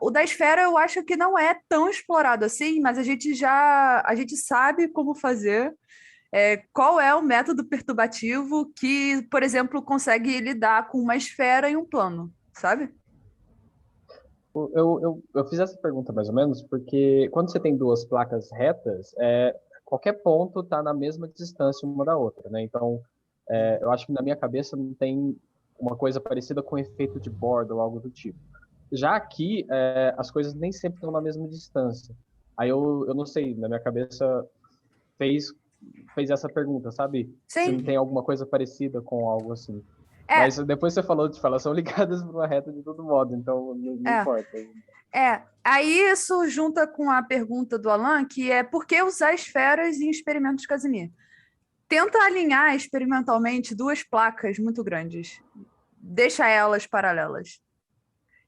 O da esfera eu acho que não é tão explorado assim, mas a gente sabe como fazer. Qual é o método perturbativo que, por exemplo, consegue lidar com uma esfera e um plano, sabe? Eu fiz essa pergunta mais ou menos porque quando você tem duas placas retas, qualquer ponto está na mesma distância uma da outra, né? Então, eu acho que na minha cabeça não tem uma coisa parecida com efeito de borda ou algo do tipo. Já aqui, as coisas nem sempre estão na mesma distância. Aí eu não sei, na minha cabeça fez essa pergunta, sabe? Sim. Se não tem alguma coisa parecida com algo assim. Mas depois você falou de elas são ligadas por uma reta de todo modo, então não importa. Aí isso junta com a pergunta do Alan, que é por que usar esferas em experimentos de Casimir? Tenta alinhar experimentalmente duas placas muito grandes. Deixa elas paralelas.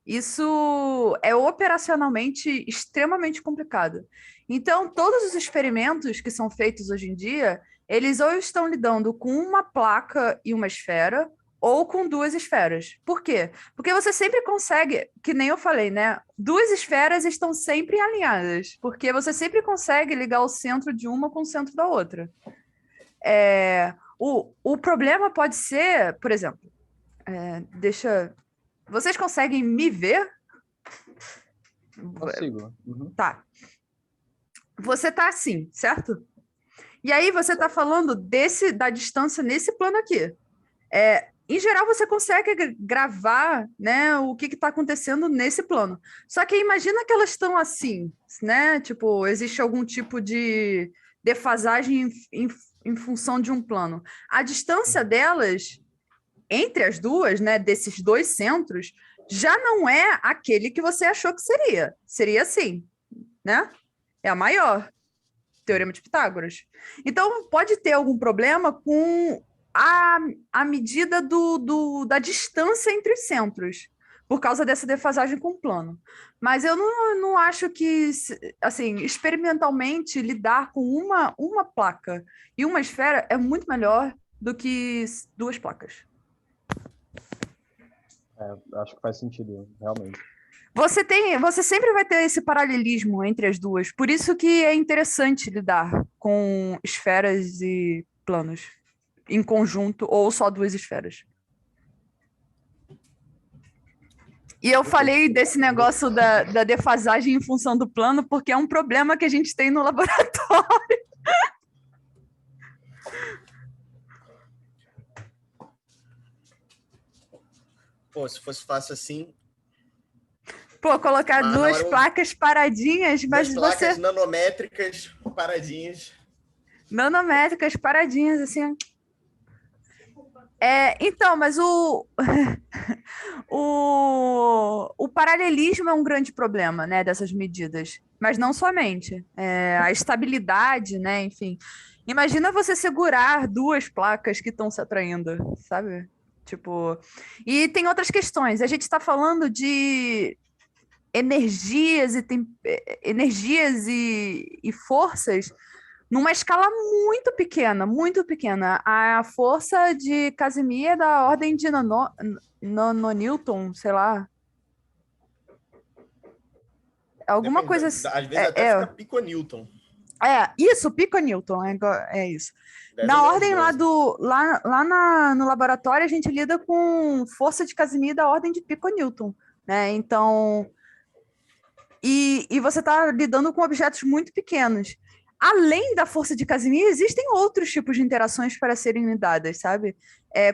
Isso é operacionalmente extremamente complicado. Então, todos os experimentos que são feitos hoje em dia, eles ou estão lidando com uma placa e uma esfera, ou com duas esferas. Por quê? Porque você sempre consegue, que nem eu falei, né? Duas esferas estão sempre alinhadas, porque você sempre consegue ligar o centro de uma com o centro da outra. O problema pode ser, por exemplo, vocês conseguem me ver? Consigo. Uhum. Tá. Você tá assim, certo? E aí você tá falando da distância nesse plano aqui. Em geral, você consegue gravar, né, o que está acontecendo nesse plano. Só que imagina que elas estão assim, né? Tipo, existe algum tipo de defasagem em função de um plano. A distância delas, entre as duas, né, desses dois centros, já não é aquele que você achou que seria. Seria assim, né? É a maior. Teorema de Pitágoras. Então, pode ter algum problema com a medida da distância entre os centros, por causa dessa defasagem com o plano. Mas eu não acho que, assim, experimentalmente, lidar com uma placa e uma esfera é muito melhor do que duas placas. Acho que faz sentido, realmente. Você sempre vai ter esse paralelismo entre as duas. Por isso que é interessante lidar com esferas e planos em conjunto ou só duas esferas. E eu falei desse negócio da defasagem em função do plano porque é um problema que a gente tem no laboratório. Pô, se fosse fácil assim... Pô, colocar duas placas paradinhas, mas duas placas nanométricas paradinhas. Nanométricas paradinhas, assim. Então, mas o paralelismo é um grande problema, né, dessas medidas. Mas não somente. A estabilidade, né, enfim. Imagina você segurar duas placas que estão se atraindo, sabe? Tipo... E tem outras questões. A gente está falando de energias e forças numa escala muito pequena, muito pequena. A força de Casimir é da ordem de nanonewton, sei lá. Alguma coisa assim. Às vezes até fica piconewton. Isso, piconewton, é isso. Na ordem no laboratório, a gente lida com força de Casimir da ordem de piconewton, né? Então, e você está lidando com objetos muito pequenos. Além da força de Casimir, existem outros tipos de interações para serem lidadas, sabe?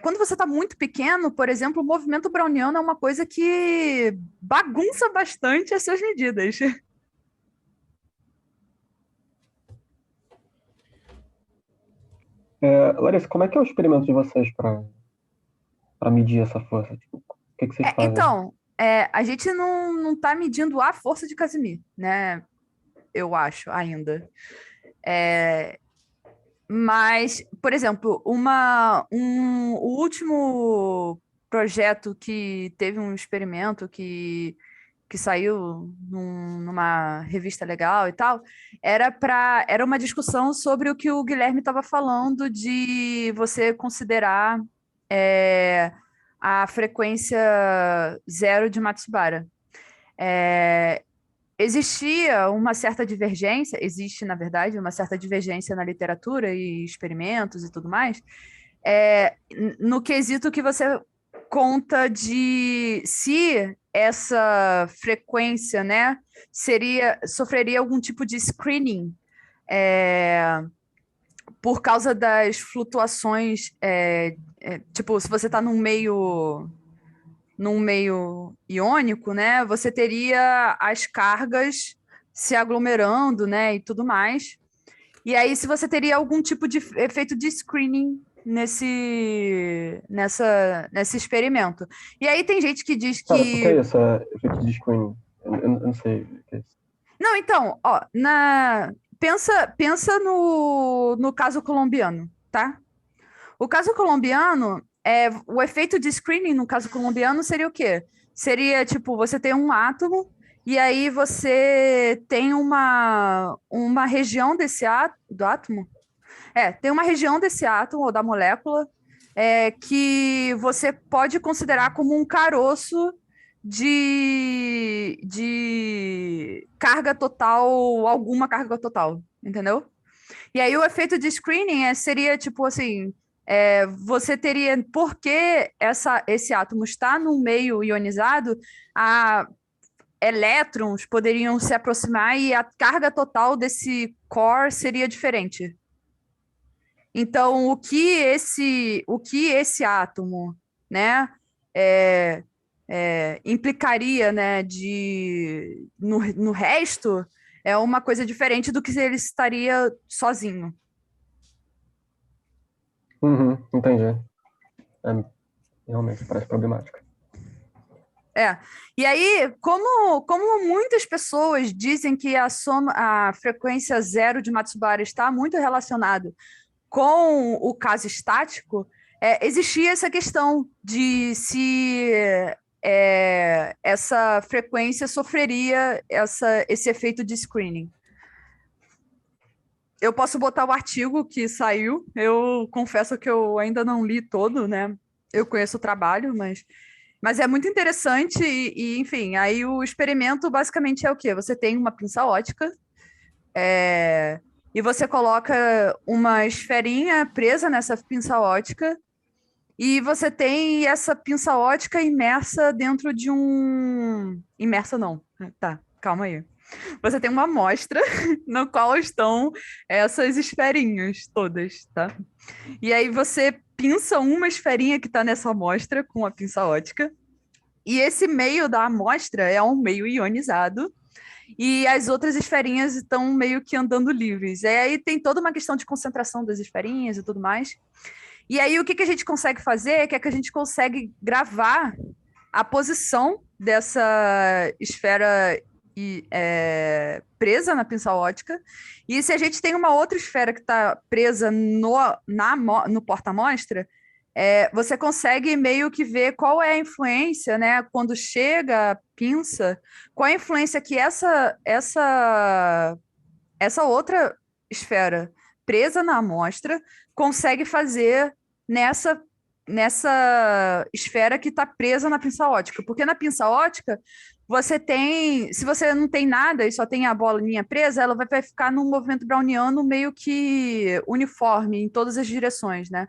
Quando você está muito pequeno, por exemplo, o movimento browniano é uma coisa que bagunça bastante as suas medidas. Larissa, como é que é o experimento de vocês para medir essa força? Tipo, o que vocês fazem? Então, a gente não está medindo a força de Casimir, né? Eu acho, ainda. Mas, por exemplo, o último projeto que teve um experimento que saiu numa revista legal e tal, era uma discussão sobre o que o Guilherme estava falando de você considerar a frequência zero de Matsubara. Existia uma certa divergência, existe, na verdade, uma certa divergência na literatura e experimentos e tudo mais, no quesito que você conta de se essa frequência, né, sofreria algum tipo de screening por causa das flutuações, tipo, se você está num meio iônico, né, você teria as cargas se aglomerando, né, e tudo mais. E aí, se você teria algum tipo de efeito de screening nesse experimento. E aí tem gente que diz que... Cara, o que é isso, efeito de screening? Eu não sei o que é isso. Não, então, ó, pensa no caso colombiano, tá? O caso colombiano... o efeito de screening no caso colombiano seria o quê? Seria, tipo, você tem um átomo e aí você tem uma região do átomo? Tem uma região desse átomo ou da molécula que você pode considerar como um caroço de carga total, alguma carga total, entendeu? E aí o efeito de screening seria tipo assim, você teria, porque esse átomo está num meio ionizado, elétrons poderiam se aproximar e a carga total desse core seria diferente. Então, o que esse átomo, né, implicaria, né, no resto é uma coisa diferente do que se ele estaria sozinho. Entendi. Realmente parece problemático. E aí, como muitas pessoas dizem que a frequência zero de Matsubara está muito relacionado com o caso estático, existia essa questão de se essa frequência sofreria esse efeito de screening. Eu posso botar o artigo que saiu, eu confesso que eu ainda não li todo, né? Eu conheço o trabalho, mas é muito interessante enfim, aí o experimento basicamente é o quê? Você tem uma pinça ótica, e você coloca uma esferinha presa nessa pinça ótica e você tem essa pinça ótica imersa dentro de um... Imersa não, tá, calma aí. Você tem uma amostra no qual estão essas esferinhas todas, tá? E aí você pinça uma esferinha que está nessa amostra com a pinça ótica e esse meio da amostra é um meio ionizado e as outras esferinhas estão meio que andando livres. E aí tem toda uma questão de concentração das esferinhas e tudo mais. E aí o que a gente consegue fazer é que a gente consegue gravar a posição dessa esfera presa na pinça ótica. E se a gente tem uma outra esfera que está presa no porta-amostra, você consegue meio que ver qual é a influência, né? Quando chega a pinça, qual é a influência que essa outra esfera presa na amostra consegue fazer nessa esfera que está presa na pinça ótica. Porque na pinça ótica, se você não tem nada e só tem a bolinha presa, ela vai ficar num movimento browniano meio que uniforme em todas as direções, né?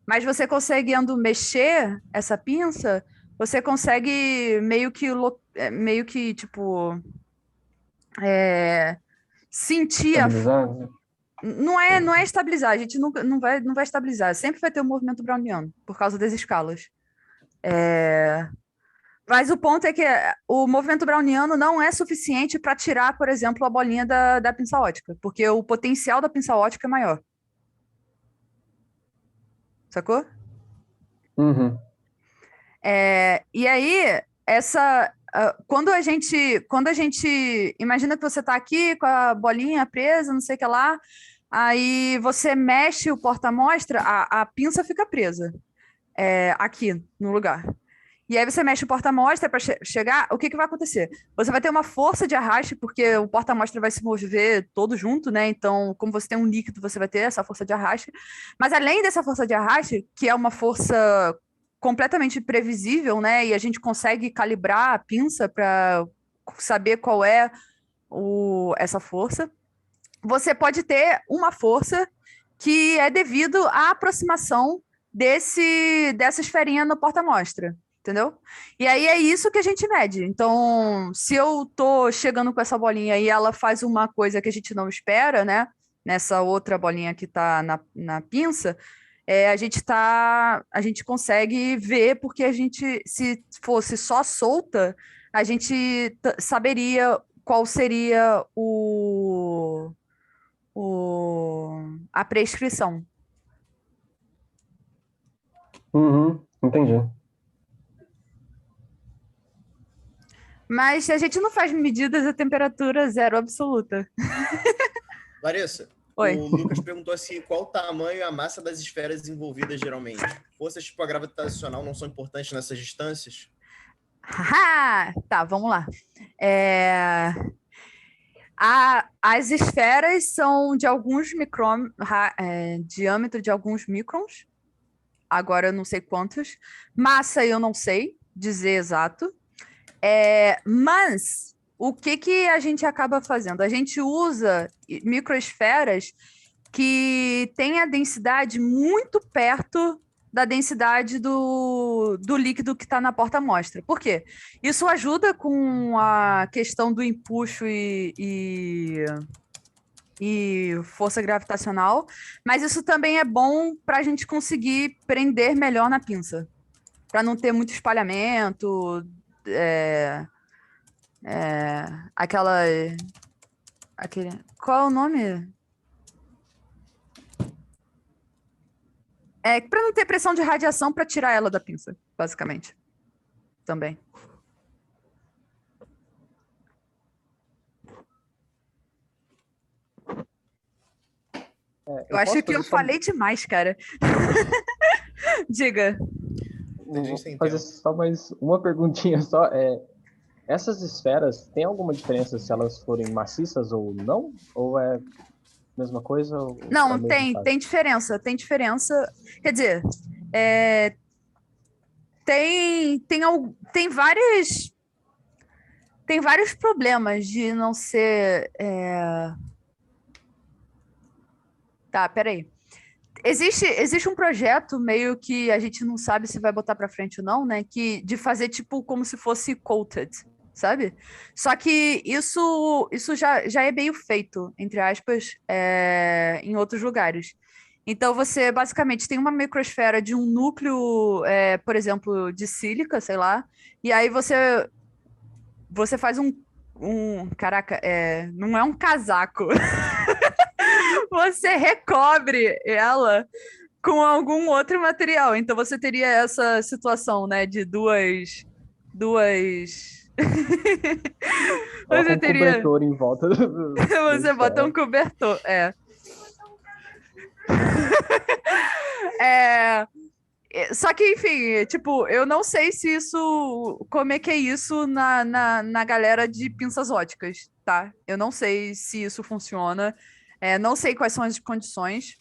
Mas você conseguindo mexer essa pinça, você consegue meio que tipo, sentir Estabilizar, né? Não é estabilizar, a gente nunca, não vai estabilizar, sempre vai ter um movimento browniano, por causa das escalas. Mas o ponto é que o movimento browniano não é suficiente para tirar, por exemplo, a bolinha da pinça ótica, porque o potencial da pinça ótica é maior. Sacou? E aí, quando a gente imagina que você está aqui com a bolinha presa, não sei o que lá, aí você mexe o porta-amostra, a pinça fica presa aqui no lugar. E aí você mexe o porta-amostra para chegar, o que vai acontecer? Você vai ter uma força de arraste, porque o porta-amostra vai se mover todo junto, né? Então, como você tem um líquido, você vai ter essa força de arraste. Mas além dessa força de arraste, que é uma força completamente previsível, né? E a gente consegue calibrar a pinça para saber qual é essa força. Você pode ter uma força que é devido à aproximação dessa esferinha no porta-amostra, entendeu? E aí é isso que a gente mede. Então, se eu tô chegando com essa bolinha e ela faz uma coisa que a gente não espera, né? Nessa outra bolinha que está na pinça, a gente consegue ver, porque se fosse só solta, a gente saberia qual seria a prescrição. Entendi. Mas a gente não faz medidas de temperatura zero absoluta. Larissa, Oi. O Lucas perguntou assim, qual o tamanho e a massa das esferas envolvidas geralmente? Forças tipo a gravitacional não são importantes nessas distâncias? Tá, vamos lá. As esferas são de alguns diâmetro de alguns microns. agora eu não sei quantos. Massa eu não sei dizer exato. Mas o que a gente acaba fazendo? A gente usa microesferas que têm a densidade muito perto da densidade do líquido que está na porta-amostra. Por quê? Isso ajuda com a questão do empuxo e força gravitacional, mas isso também é bom para a gente conseguir prender melhor na pinça, para não ter muito espalhamento, qual é o nome? Para não ter pressão de radiação para tirar ela da pinça, basicamente. Também. Eu acho que eu falei demais, cara. Diga. Vou fazer só mais uma perguntinha só. Essas esferas, tem alguma diferença se elas forem maciças ou não? Ou é a mesma coisa? Não, tem diferença. Tem diferença. Quer dizer, tem vários problemas de não ser... Tá, peraí. Existe um projeto meio que a gente não sabe se vai botar para frente ou não, né? De fazer tipo como se fosse coated, sabe? Só que isso já é meio feito, entre aspas, em outros lugares. Então você basicamente tem uma microesfera de um núcleo, por exemplo, de sílica, sei lá, e aí você faz caraca, não é um casaco. Você recobre ela com algum outro material. Então você teria essa situação, né, de duas... Você teria um cobertor em volta. Você bota um cobertor, Só que, enfim, tipo, eu não sei se isso... Como é que é isso na galera de pinças óticas, tá? Eu não sei se isso funciona. Não sei quais são as condições.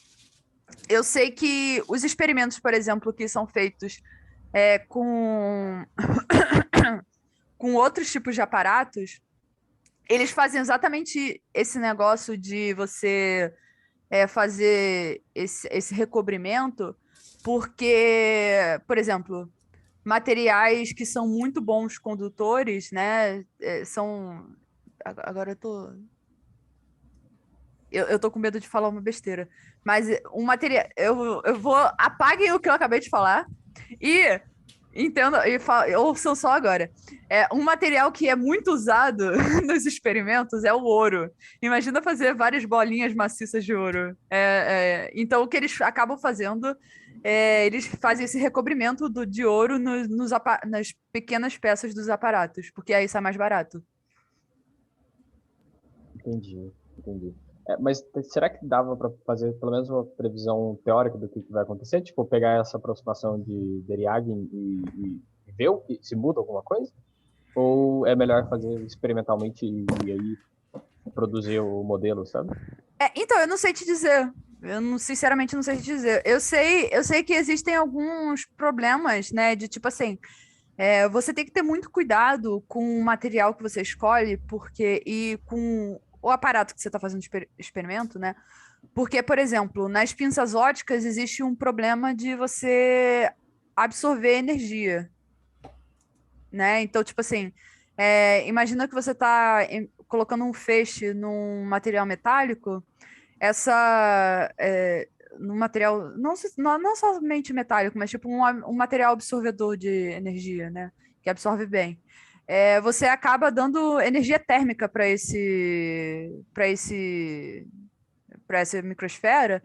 Eu sei que os experimentos, por exemplo, que são feitos com outros tipos de aparatos, eles fazem exatamente esse negócio de você fazer esse recobrimento, porque, por exemplo, materiais que são muito bons condutores, né, são... Agora eu tô com medo de falar uma besteira, mas um material... Eu vou... Apaguem o que eu acabei de falar e entendam, ouçam só agora. Um material que é muito usado nos experimentos é o ouro. Imagina fazer várias bolinhas maciças de ouro. Então, o que eles acabam fazendo eles fazem esse recobrimento de ouro nas pequenas peças dos aparatos, porque aí sai mais barato. Entendi. Mas será que dava para fazer pelo menos uma previsão teórica do que vai acontecer? Tipo, pegar essa aproximação de Deriagin e ver se muda alguma coisa? Ou é melhor fazer experimentalmente e aí produzir o modelo, sabe? Então, eu não sei te dizer. Sinceramente, não sei te dizer. Eu sei que existem alguns problemas, né? De tipo assim, você tem que ter muito cuidado com o material que você escolhe, e com o aparato que você está fazendo experimento, né? Porque, por exemplo, nas pinças óticas existe um problema de você absorver energia, né? Então, tipo assim, imagina que você está colocando um feixe num material metálico, num material, não somente metálico, mas tipo um material absorvedor de energia, né? Que absorve bem. Você acaba dando energia térmica para essa microesfera,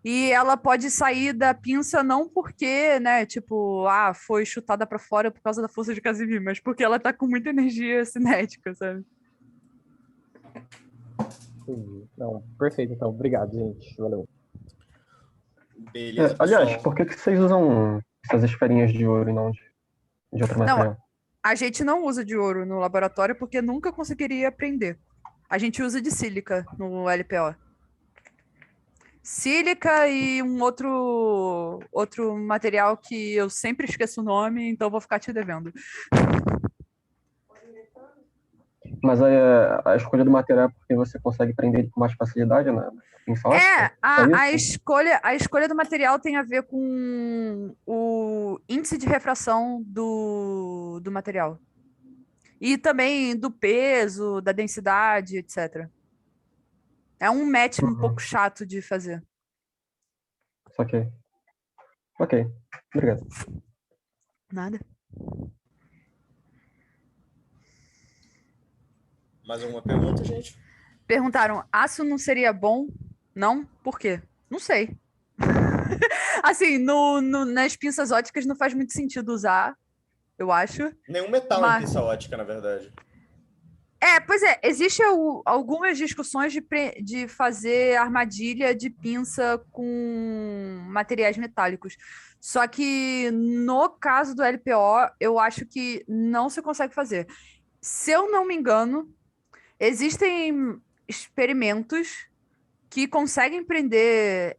e ela pode sair da pinça não porque, né, tipo, foi chutada para fora por causa da força de Casimir, mas porque ela tá com muita energia cinética, sabe? Não, perfeito, então. Obrigado, gente. Valeu. Beleza, aliás, por que vocês usam essas esferinhas de ouro e não de outro material? A gente não usa de ouro no laboratório porque nunca conseguiria aprender. A gente usa de sílica no LPO. sílica e um outro material que eu sempre esqueço o nome, então vou ficar te devendo. Mas a escolha do material é porque você consegue prender ele com mais facilidade na pinça ótica? Só isso? A escolha do material tem a ver com o índice de refração do material. E também do peso, da densidade, etc. É um match um pouco chato de fazer. Saquei. Ok, obrigado. Nada. Mais alguma pergunta, gente? Perguntaram, aço não seria bom? Não? Por quê? Não sei. Assim, nas pinças óticas não faz muito sentido usar, eu acho. Nenhum metal em pinça ótica, na verdade. Pois é, existem algumas discussões de fazer armadilha de pinça com materiais metálicos. Só que no caso do LPO, eu acho que não se consegue fazer. Se eu não me engano, existem experimentos que conseguem prender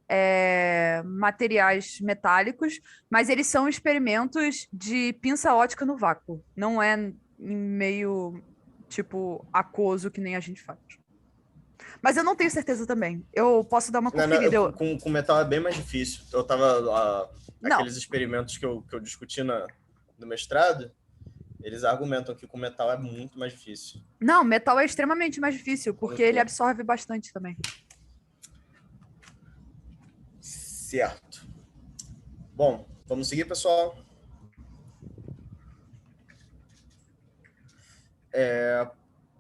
materiais metálicos, mas eles são experimentos de pinça ótica no vácuo. Não é em meio, tipo, aquoso que nem a gente faz. Mas eu não tenho certeza também. Eu posso dar uma conferida. Com metal é bem mais difícil. Eu tava... aqueles experimentos que eu discuti no mestrado, eles argumentam que com metal é muito mais difícil. Não, metal é extremamente mais difícil, porque ele absorve bastante também. Certo. Bom, vamos seguir, pessoal.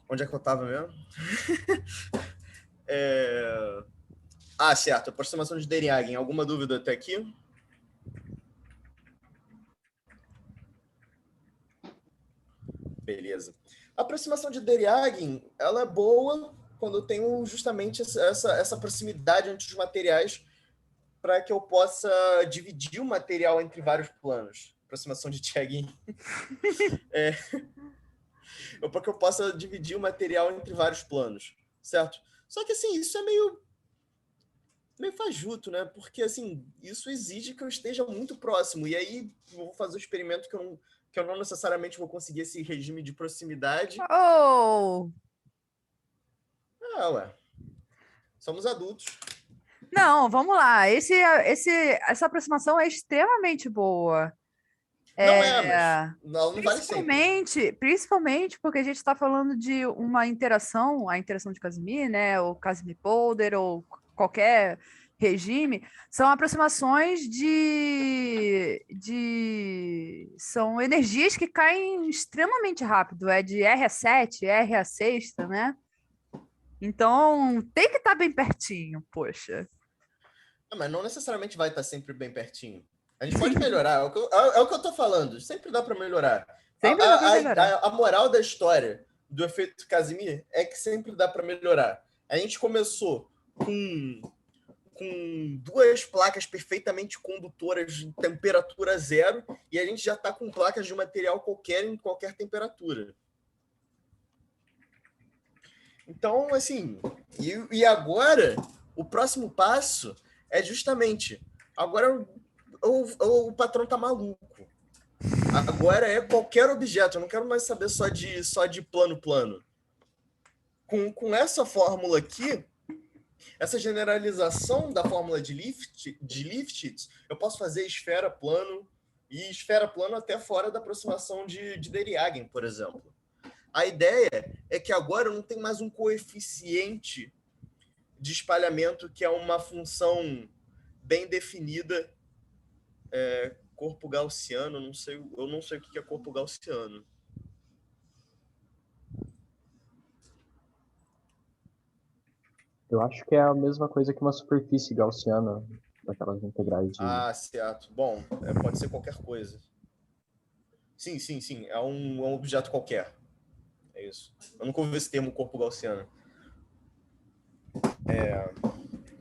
Onde é que eu estava mesmo? Certo. Aproximação de Deriagen. Alguma dúvida até aqui? Beleza. A aproximação de Deriagen, ela é boa quando eu tenho justamente essa proximidade entre os materiais para que eu possa dividir o material entre vários planos. Aproximação de Deriagen. Para que eu possa dividir o material entre vários planos, certo? Só que, assim, isso é meio fajuto, né? Porque, assim, isso exige que eu esteja muito próximo. E aí, eu vou fazer um experimento que eu não necessariamente vou conseguir esse regime de proximidade. Ué. Somos adultos. Não, vamos lá. Essa aproximação é extremamente boa. Mas não vale sempre. Principalmente porque a gente está falando de uma interação, a interação de Casimir, né, ou Casimir-Polder, ou qualquer regime, são aproximações são energias que caem extremamente rápido, de R a 7, R a sexta, né? Então, tem que estar bem pertinho, poxa. Mas não necessariamente vai estar sempre bem pertinho. A gente pode melhorar. É o que eu tô falando. Sempre dá para melhorar. Sempre dá para melhorar. A moral da história do efeito Casimir é que sempre dá para melhorar. A gente começou com duas placas perfeitamente condutoras de temperatura zero e a gente já está com placas de material qualquer em qualquer temperatura. Então, assim, e agora o próximo passo é justamente agora o patrão tá maluco. Agora é qualquer objeto. Eu não quero mais saber só de plano. Com essa fórmula aqui, essa generalização da fórmula de Lifshitz, eu posso fazer esfera plano e esfera plano até fora da aproximação de Deriagen, por exemplo. A ideia é que agora eu não tenho mais um coeficiente de espalhamento que é uma função bem definida. Corpo gaussiano, eu não sei o que é corpo gaussiano. Eu acho que é a mesma coisa que uma superfície gaussiana, daquelas integrais de... Certo. Bom, pode ser qualquer coisa. Sim. É um objeto qualquer. É isso. Eu nunca ouvi esse termo corpo gaussiano.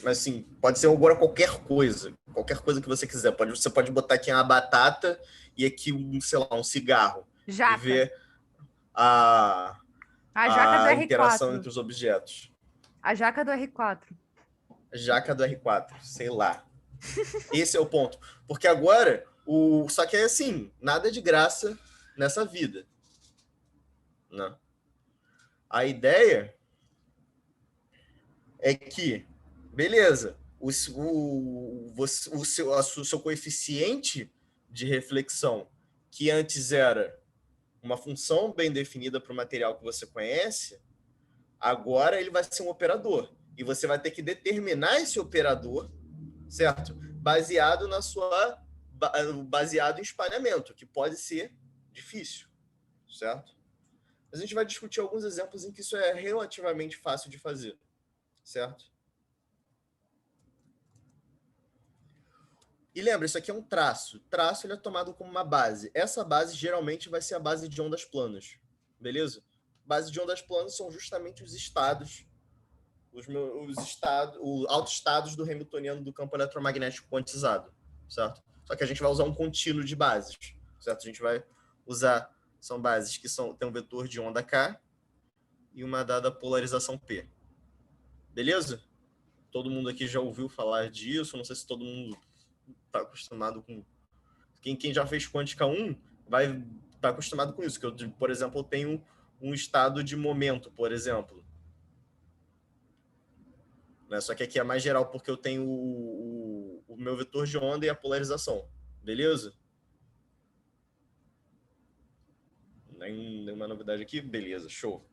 Mas, sim, pode ser agora qualquer coisa. Qualquer coisa que você quiser. Você pode botar aqui uma batata e aqui, um cigarro. Jaca. E ver a jaca do R4. interação entre os objetos. A jaca do R4. Jaca do R4, sei lá. Esse é o ponto. Porque agora, só que é assim, nada de graça nessa vida. Né? A ideia é que, beleza, o seu coeficiente de reflexão, que antes era uma função bem definida para o material que você conhece, agora ele vai ser um operador. E você vai ter que determinar esse operador, certo? Baseado em espalhamento, que pode ser difícil, certo? Mas a gente vai discutir alguns exemplos em que isso é relativamente fácil de fazer, certo? E lembra, isso aqui é um traço. Traço ele é tomado como uma base. Essa base geralmente vai ser a base de ondas planas, beleza? Base de ondas planas são justamente os estados, os autoestados do Hamiltoniano do campo eletromagnético quantizado, certo? Só que a gente vai usar um contínuo de bases, certo? A gente vai usar, são bases que tem um vetor de onda K e uma dada polarização P. Beleza? Todo mundo aqui já ouviu falar disso, não sei se todo mundo está acostumado com... Quem já fez quântica 1 vai estar acostumado com isso, que eu, por exemplo, eu tenho um estado de momento, por exemplo. Né? Só que aqui é mais geral, porque eu tenho o meu vetor de onda e a polarização. Beleza? Nenhuma novidade aqui? Beleza, show.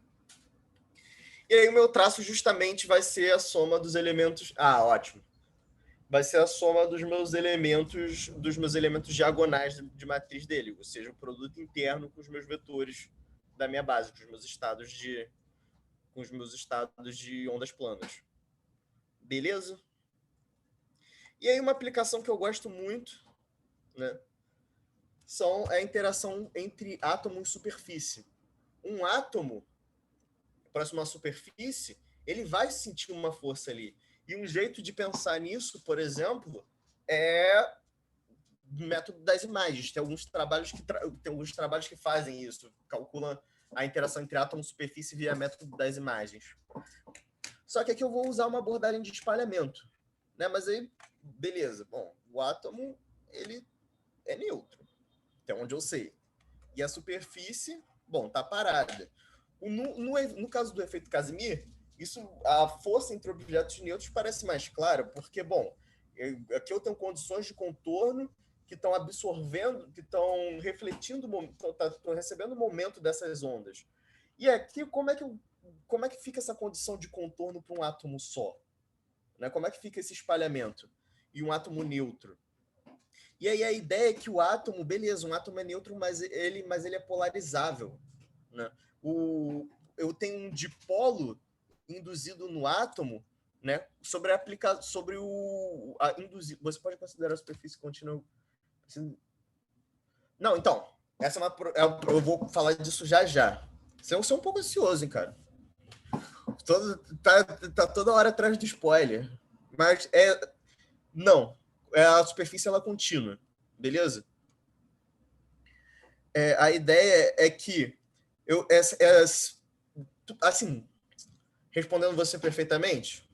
E aí o meu traço justamente vai ser a soma dos elementos... Ah, ótimo. Vai ser a soma dos meus elementos diagonais de matriz dele, ou seja, o produto interno com os meus vetores da minha base, com os meus estados de ondas planas. Beleza? E aí uma aplicação que eu gosto muito, né, é a interação entre átomo e superfície. Um átomo, próximo à superfície, ele vai sentir uma força ali. E um jeito de pensar nisso, por exemplo, é o método das imagens. Tem alguns trabalhos que fazem isso, calculam a interação entre átomo e superfície via método das imagens. Só que aqui eu vou usar uma abordagem de espalhamento, né? Mas aí, beleza. Bom, o átomo, ele é neutro, até onde eu sei. E a superfície, bom, tá parada. No caso do efeito Casimir, a força entre objetos neutros parece mais clara, porque, bom, aqui eu tenho condições de contorno que estão absorvendo, que estão refletindo, estão recebendo o momento dessas ondas. E aqui, como é que fica essa condição de contorno para um átomo só? Né? Como é que fica esse espalhamento? E um átomo neutro? E aí a ideia é que o átomo, beleza, um átomo é neutro, mas ele é polarizável. Né? Eu tenho um dipolo induzido no átomo, né? Você pode considerar a superfície contínua. Não, então, eu vou falar disso já. Você é um pouco ansioso, hein, cara? Tá toda hora atrás do spoiler. Mas não, a superfície ela é contínua, beleza? A ideia é que assim, respondendo você perfeitamente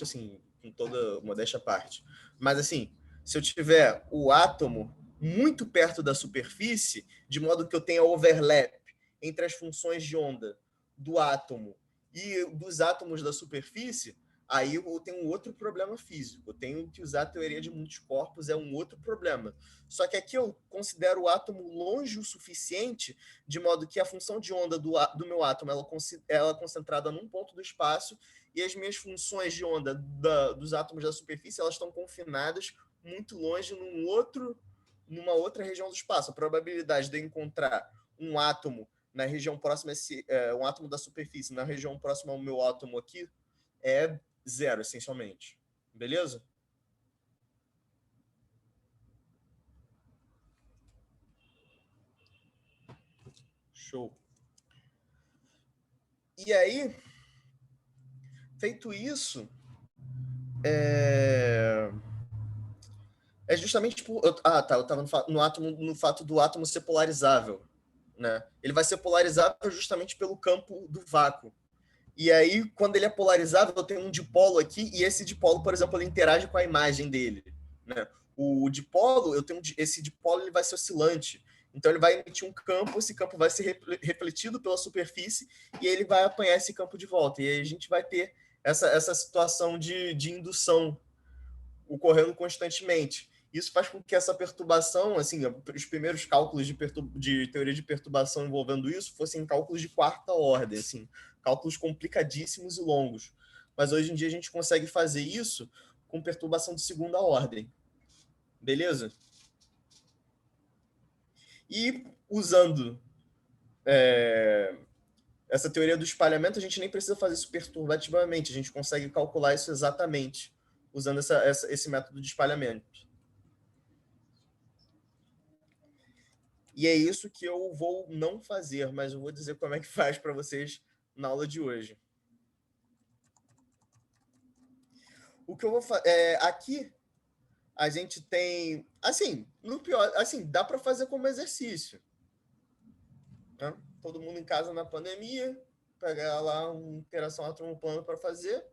assim, com toda modéstia à parte, mas assim, se eu tiver o átomo muito perto da superfície, de modo que eu tenha overlap entre as funções de onda do átomo e dos átomos da superfície, aí eu tenho um outro problema físico. Eu tenho que usar a teoria de muitos corpos, é um outro problema. Só que aqui eu considero o átomo longe o suficiente, de modo que a função de onda do meu átomo ela é concentrada num ponto do espaço, e as minhas funções de onda dos átomos da superfície elas estão confinadas muito longe numa outra região do espaço. A probabilidade de eu encontrar um átomo na região próxima, um átomo da superfície na região próxima ao meu átomo aqui, é 0, essencialmente. Beleza? Show. E aí, feito isso, é justamente por... eu estava no fato do átomo ser polarizável. Né? Ele vai ser polarizável justamente pelo campo do vácuo. E aí, quando ele é polarizado, eu tenho um dipolo aqui, e esse dipolo, por exemplo, ele interage com a imagem dele, né? O dipolo, esse dipolo ele vai ser oscilante. Então, ele vai emitir um campo, esse campo vai ser refletido pela superfície, e ele vai apanhar esse campo de volta. E aí a gente vai ter essa situação de indução ocorrendo constantemente. Isso faz com que essa perturbação, assim, os primeiros cálculos de teoria de perturbação envolvendo isso fossem cálculos de quarta ordem, assim, cálculos complicadíssimos e longos. Mas hoje em dia a gente consegue fazer isso com perturbação de segunda ordem. Beleza? E usando essa teoria do espalhamento, a gente nem precisa fazer isso perturbativamente, a gente consegue calcular isso exatamente usando esse método de espalhamento. E é isso que eu vou não fazer, mas eu vou dizer como é que faz para vocês na aula de hoje. O que eu vou fazer aqui, a gente tem, assim, no pior, assim, dá para fazer como exercício. Né? Todo mundo em casa na pandemia, pegar lá uma interação átomo-plano para fazer,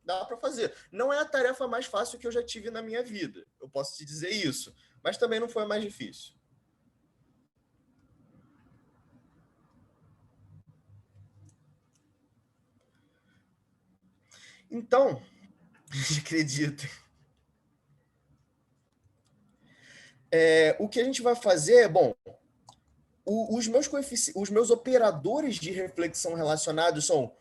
dá para fazer. Não é a tarefa mais fácil que eu já tive na minha vida, eu posso te dizer isso, mas também não foi a mais difícil. Então, acredita. O que a gente vai fazer é, bom, os meus operadores de reflexão relacionados são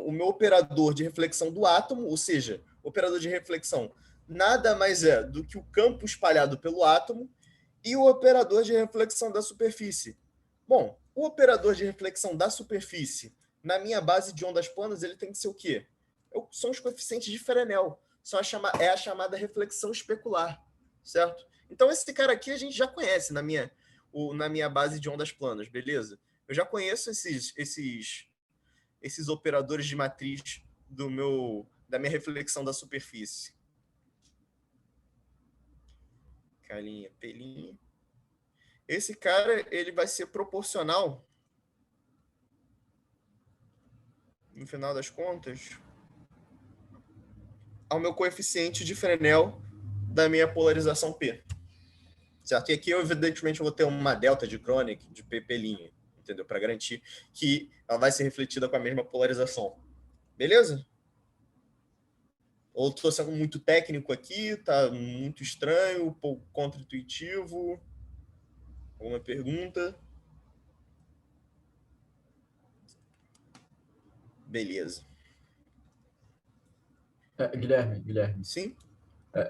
o meu operador de reflexão do átomo, ou seja, o operador de reflexão nada mais é do que o campo espalhado pelo átomo, e o operador de reflexão da superfície. Bom, o operador de reflexão da superfície, na minha base de ondas planas, ele tem que ser o quê? São os coeficientes de Fresnel, é a chamada reflexão especular, certo? Então, esse cara aqui a gente já conhece na minha base de ondas planas, beleza? Eu já conheço esses operadores de matriz da minha reflexão da superfície. Calinha, pelinha. Esse cara, ele vai ser proporcional, no final das contas, ao meu coeficiente de Fresnel da minha polarização P. Certo? E aqui, evidentemente, eu vou ter uma delta de Kronig de P', entendeu? Para garantir que ela vai ser refletida com a mesma polarização. Beleza? Ou estou sendo muito técnico aqui, tá muito estranho, um pouco contra-intuitivo. Alguma pergunta? Beleza. Guilherme. Sim?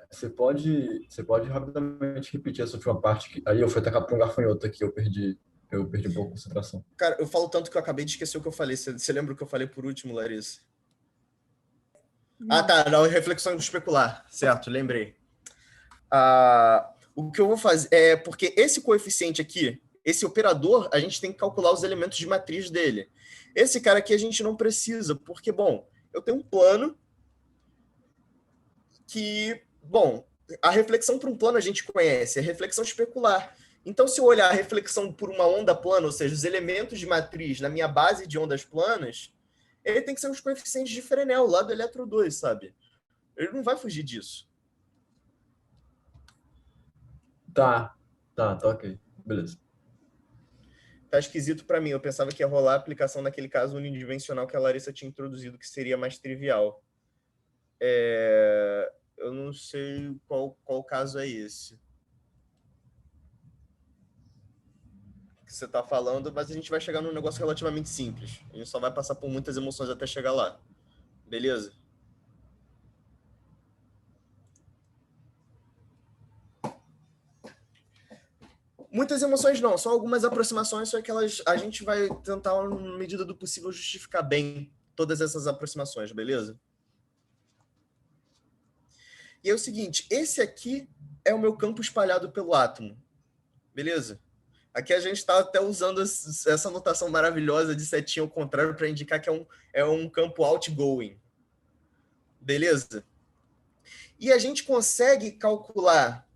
Você pode rapidamente repetir essa última parte? Aí eu fui atacar para um gafanhoto aqui, eu perdi um pouco a concentração. Cara, eu falo tanto que eu acabei de esquecer o que eu falei. Você lembra o que eu falei por último, Larissa? Não. Tá, na reflexão especular. Certo, lembrei. O que eu vou fazer é porque esse coeficiente aqui, esse operador, a gente tem que calcular os elementos de matriz dele. Esse cara aqui a gente não precisa, porque, bom, eu tenho um plano que, bom, a reflexão por um plano a gente conhece, é a reflexão especular. Então, se eu olhar a reflexão por uma onda plana, ou seja, os elementos de matriz na minha base de ondas planas, ele tem que ser os coeficientes de Fresnel, lá do elétron 2, sabe? Ele não vai fugir disso. Tá ok. Beleza. Tá esquisito para mim. Eu pensava que ia rolar a aplicação naquele caso unidimensional que a Larissa tinha introduzido, que seria mais trivial. Eu não sei qual caso é esse que você está falando, mas a gente vai chegar num negócio relativamente simples. A gente só vai passar por muitas emoções até chegar lá. Beleza? Muitas emoções não, só algumas aproximações, só que a gente vai tentar, na medida do possível, justificar bem todas essas aproximações, beleza? E é o seguinte, esse aqui é o meu campo espalhado pelo átomo, beleza? Aqui a gente está até usando essa notação maravilhosa de setinha ao contrário para indicar que é um campo outgoing, beleza? E a gente consegue calcular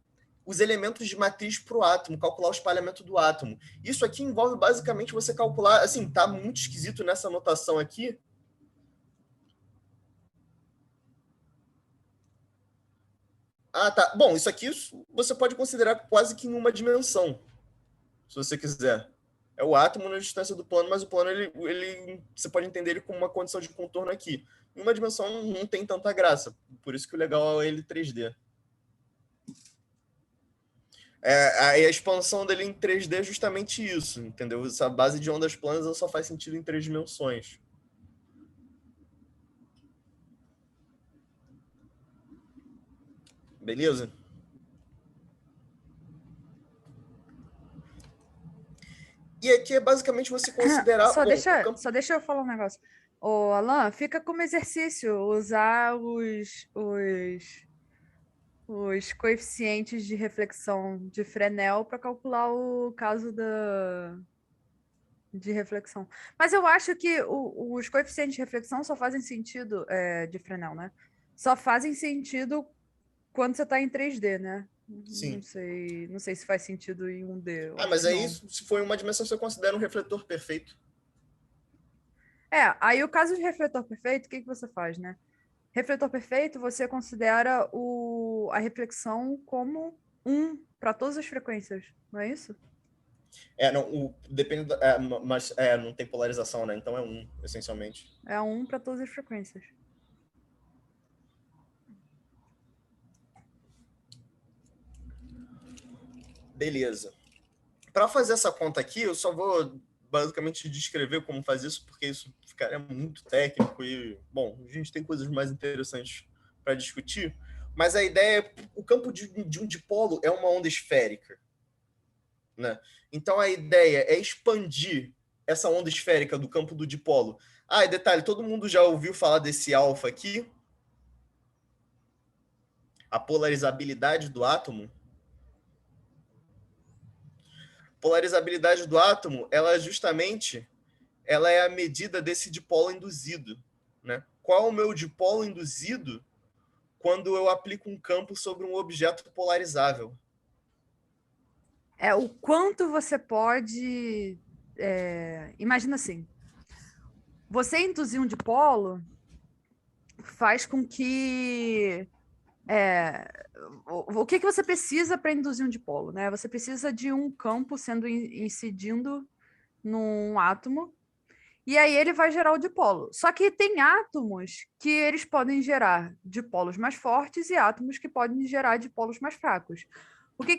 os elementos de matriz para o átomo, calcular o espalhamento do átomo. Isso aqui envolve basicamente você calcular, assim, tá muito esquisito nessa notação aqui, Ah, tá. Bom, isso aqui você pode considerar quase que em uma dimensão, se você quiser. É o átomo na distância do plano, mas o plano, você pode entender ele como uma condição de contorno aqui. Em uma dimensão não tem tanta graça, por isso que o legal é ele 3D. A expansão dele em 3D é justamente isso, entendeu? Essa base de ondas planas ela só faz sentido em 3 dimensões. Beleza? E aqui é basicamente você considerar... Só deixa eu falar um negócio. Ô, Alan, fica como exercício usar os coeficientes de reflexão de Fresnel para calcular o caso de reflexão. Mas eu acho que os coeficientes de reflexão só fazem sentido de Fresnel, né? Só fazem sentido quando você está em 3D, né? Sim. Não sei se faz sentido em 1D. Mas aí, se for em uma dimensão, você considera um refletor perfeito. Aí o caso de refletor perfeito, o que você faz, né? Refletor perfeito, você considera a reflexão como 1 para todas as frequências, não é isso? Depende, mas não tem polarização, né? Então é 1, essencialmente. É 1 para todas as frequências. Beleza. Para fazer essa conta aqui, eu só vou basicamente descrever como faz isso, porque isso ficaria muito técnico e, bom, a gente tem coisas mais interessantes para discutir, mas a ideia é o campo de um dipolo é uma onda esférica, né? Então a ideia é expandir essa onda esférica do campo do dipolo. E detalhe, todo mundo já ouviu falar desse alfa aqui? A polarizabilidade do átomo? Polarizabilidade do átomo, ela é a medida desse dipolo induzido, né? Qual é o meu dipolo induzido quando eu aplico um campo sobre um objeto polarizável? O quanto você pode... imagina assim, você induzir um dipolo faz com que... o que você precisa para induzir um dipolo, né? Você precisa de um campo sendo incidindo num átomo, e aí ele vai gerar o dipolo. Só que tem átomos que eles podem gerar dipolos mais fortes e átomos que podem gerar dipolos mais fracos. O que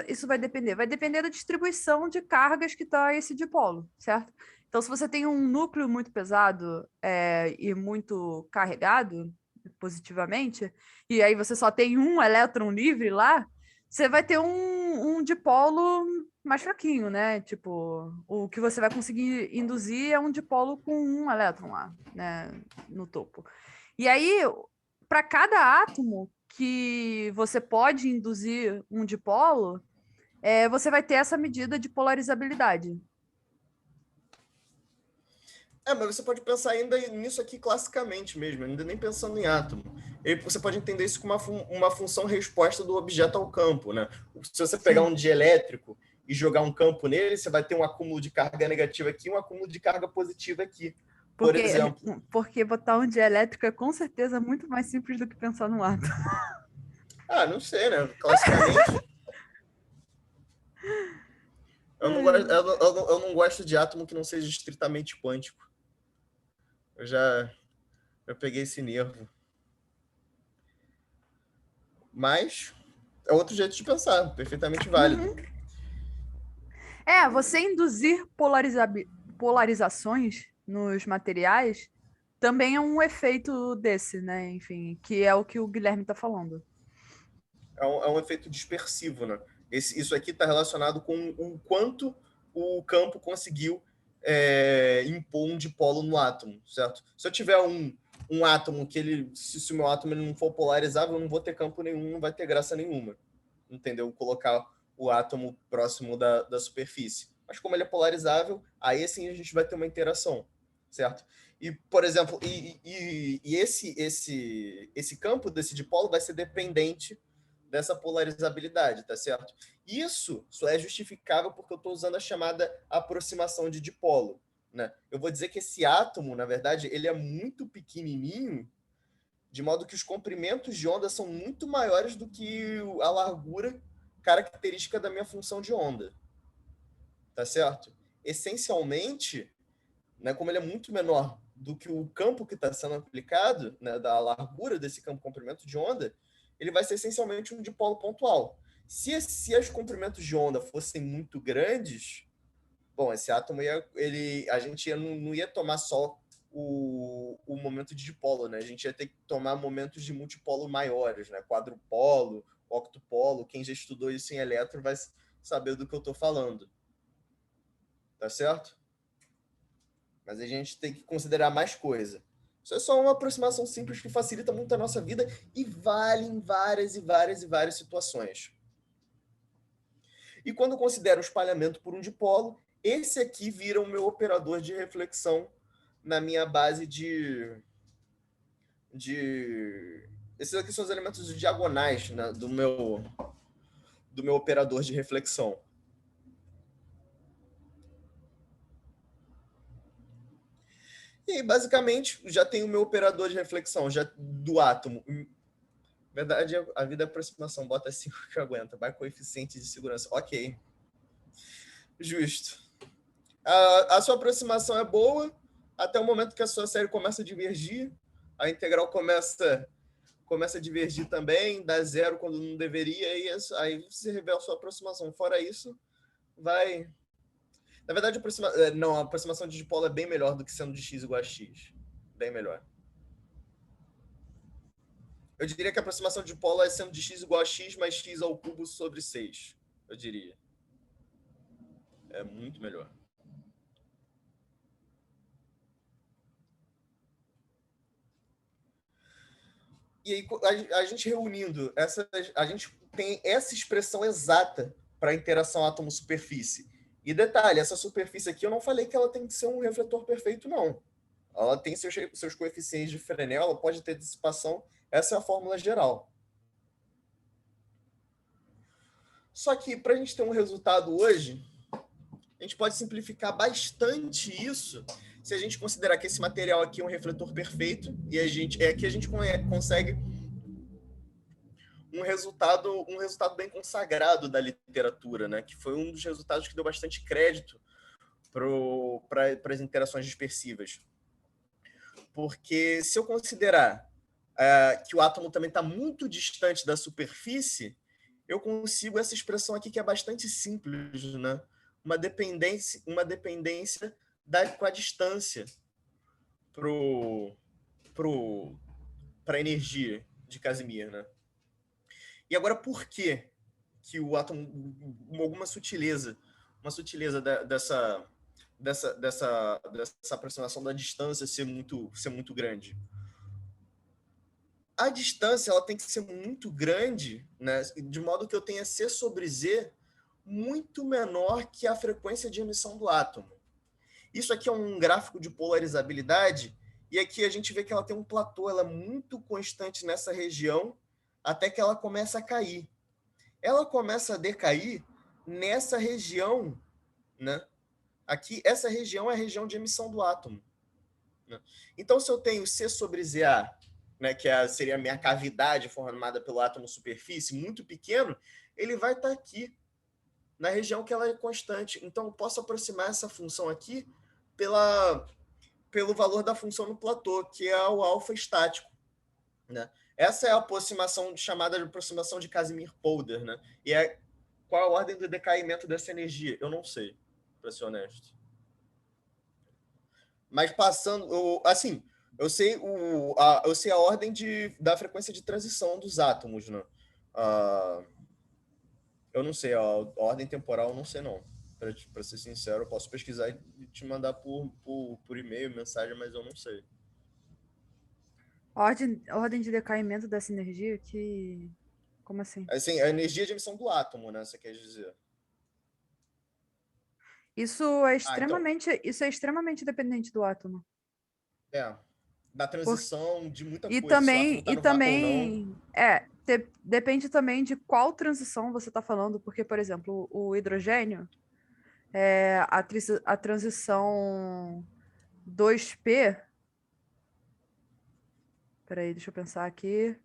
isso vai depender? Vai depender da distribuição de cargas que está esse dipolo, certo? Então, se você tem um núcleo muito pesado e muito carregado positivamente, e aí você só tem um elétron livre lá, você vai ter um dipolo mais fraquinho, né? Tipo, o que você vai conseguir induzir é um dipolo com um elétron lá, né? No topo. E aí, para cada átomo que você pode induzir um dipolo, você vai ter essa medida de polarizabilidade. Mas você pode pensar ainda nisso aqui classicamente mesmo, ainda nem pensando em átomo. E você pode entender isso como uma função resposta do objeto ao campo, né? Se você pegar um dielétrico e jogar um campo nele, você vai ter um acúmulo de carga negativa aqui e um acúmulo de carga positiva aqui, por exemplo. Porque botar um dielétrico é com certeza muito mais simples do que pensar no átomo. Não sei, né? Classicamente. Eu não gosto de átomo que não seja estritamente quântico. Eu peguei esse nervo. Mas é outro jeito de pensar, perfeitamente válido. Você induzir polarizações nos materiais também é um efeito desse, né? Enfim, que é o que o Guilherme está falando. É um efeito dispersivo, né? Isso aqui está relacionado com o quanto o campo conseguiu impor um dipolo no átomo, certo? Se eu tiver um átomo que se o meu átomo ele não for polarizável, eu não vou ter campo nenhum, não vai ter graça nenhuma, entendeu? Colocar o átomo próximo da superfície. Mas como ele é polarizável, aí sim a gente vai ter uma interação, certo? E, por exemplo, esse campo desse dipolo vai ser dependente dessa polarizabilidade, tá certo? Isso só é justificável porque eu estou usando a chamada aproximação de dipolo, né? Eu vou dizer que esse átomo, na verdade, ele é muito pequenininho de modo que os comprimentos de onda são muito maiores do que a largura característica da minha função de onda. Tá certo? Essencialmente, né, como ele é muito menor do que o campo que está sendo aplicado, né, da largura desse campo comprimento de onda, ele vai ser essencialmente um dipolo pontual. Se os comprimentos de onda fossem muito grandes, bom, esse átomo a gente não ia tomar só o momento de dipolo, né? A gente ia ter que tomar momentos de multipolo maiores, né? Quadrupolo, octupolo. Quem já estudou isso em eletro vai saber do que eu estou falando. Tá certo? Mas a gente tem que considerar mais coisa. Isso é só uma aproximação simples que facilita muito a nossa vida e vale em várias e várias e várias situações. E quando eu considero o espalhamento por um dipolo, esse aqui vira o meu operador de reflexão na minha base de... Esses aqui são os elementos diagonais, né, do meu operador de reflexão. E aí, basicamente, já tenho o meu operador de reflexão do átomo. Na verdade, a vida é aproximação. Bota 5 que aguenta. Vai coeficiente de segurança. Ok. Justo. A sua aproximação é boa até o momento que a sua série começa a divergir. A integral começa a divergir também, dá zero quando não deveria, e aí você revela a sua aproximação. Fora isso, vai... Na verdade, a aproximação de dipolo é bem melhor do que sendo de x igual a x. Bem melhor. Eu diria que a aproximação de dipolo é sendo de x igual a x mais x ao cubo sobre 6. Eu diria. É muito melhor. E aí, a gente reunindo, a gente tem essa expressão exata para a interação átomo-superfície. E detalhe, essa superfície aqui, eu não falei que ela tem que ser um refletor perfeito, não. Ela tem seus coeficientes de Fresnel, ela pode ter dissipação. Essa é a fórmula geral. Só que, para a gente ter um resultado hoje, a gente pode simplificar bastante isso se a gente considerar que esse material aqui é um refletor perfeito e aqui a gente consegue um resultado bem consagrado da literatura, né? Que foi um dos resultados que deu bastante crédito para as interações dispersivas. Porque se eu considerar que o átomo também está muito distante da superfície, eu consigo essa expressão aqui que é bastante simples, né? Uma dependência com a distância para a energia de Casimir, né? E agora, por que o átomo, alguma sutileza, dessa aproximação da distância ser muito grande? A distância ela tem que ser muito grande, né, de modo que eu tenha C sobre Z muito menor que a frequência de emissão do átomo. Isso aqui é um gráfico de polarizabilidade, e aqui a gente vê que ela tem um platô, ela é muito constante nessa região, até que ela começa a cair. Ela começa a decair nessa região, né? Aqui, essa região é a região de emissão do átomo, né? Então, se eu tenho C sobre ZA, né, que seria a minha cavidade formada pelo átomo superfície, muito pequeno, ele vai estar aqui, na região que ela é constante. Então, eu posso aproximar essa função aqui pelo valor da função no platô, que é o alfa estático, né? Essa é a aproximação chamada de aproximação de Casimir-Polder, né? E qual a ordem do decaimento dessa energia? Eu não sei, para ser honesto. Mas passando... assim, eu sei a ordem da frequência de transição dos átomos, né? Eu não sei, a ordem temporal eu não sei, não. Para ser sincero, eu posso pesquisar e te mandar por e-mail, mensagem, mas eu não sei. Ordem de decaimento dessa energia que... Como assim? Assim, a energia de emissão do átomo, né? Você quer dizer? Isso é extremamente dependente do átomo. Da transição de muita e coisa. Também, e também depende também de qual transição você está falando, porque, por exemplo, o hidrogênio, a transição 2P, Peraí, deixa eu pensar aqui.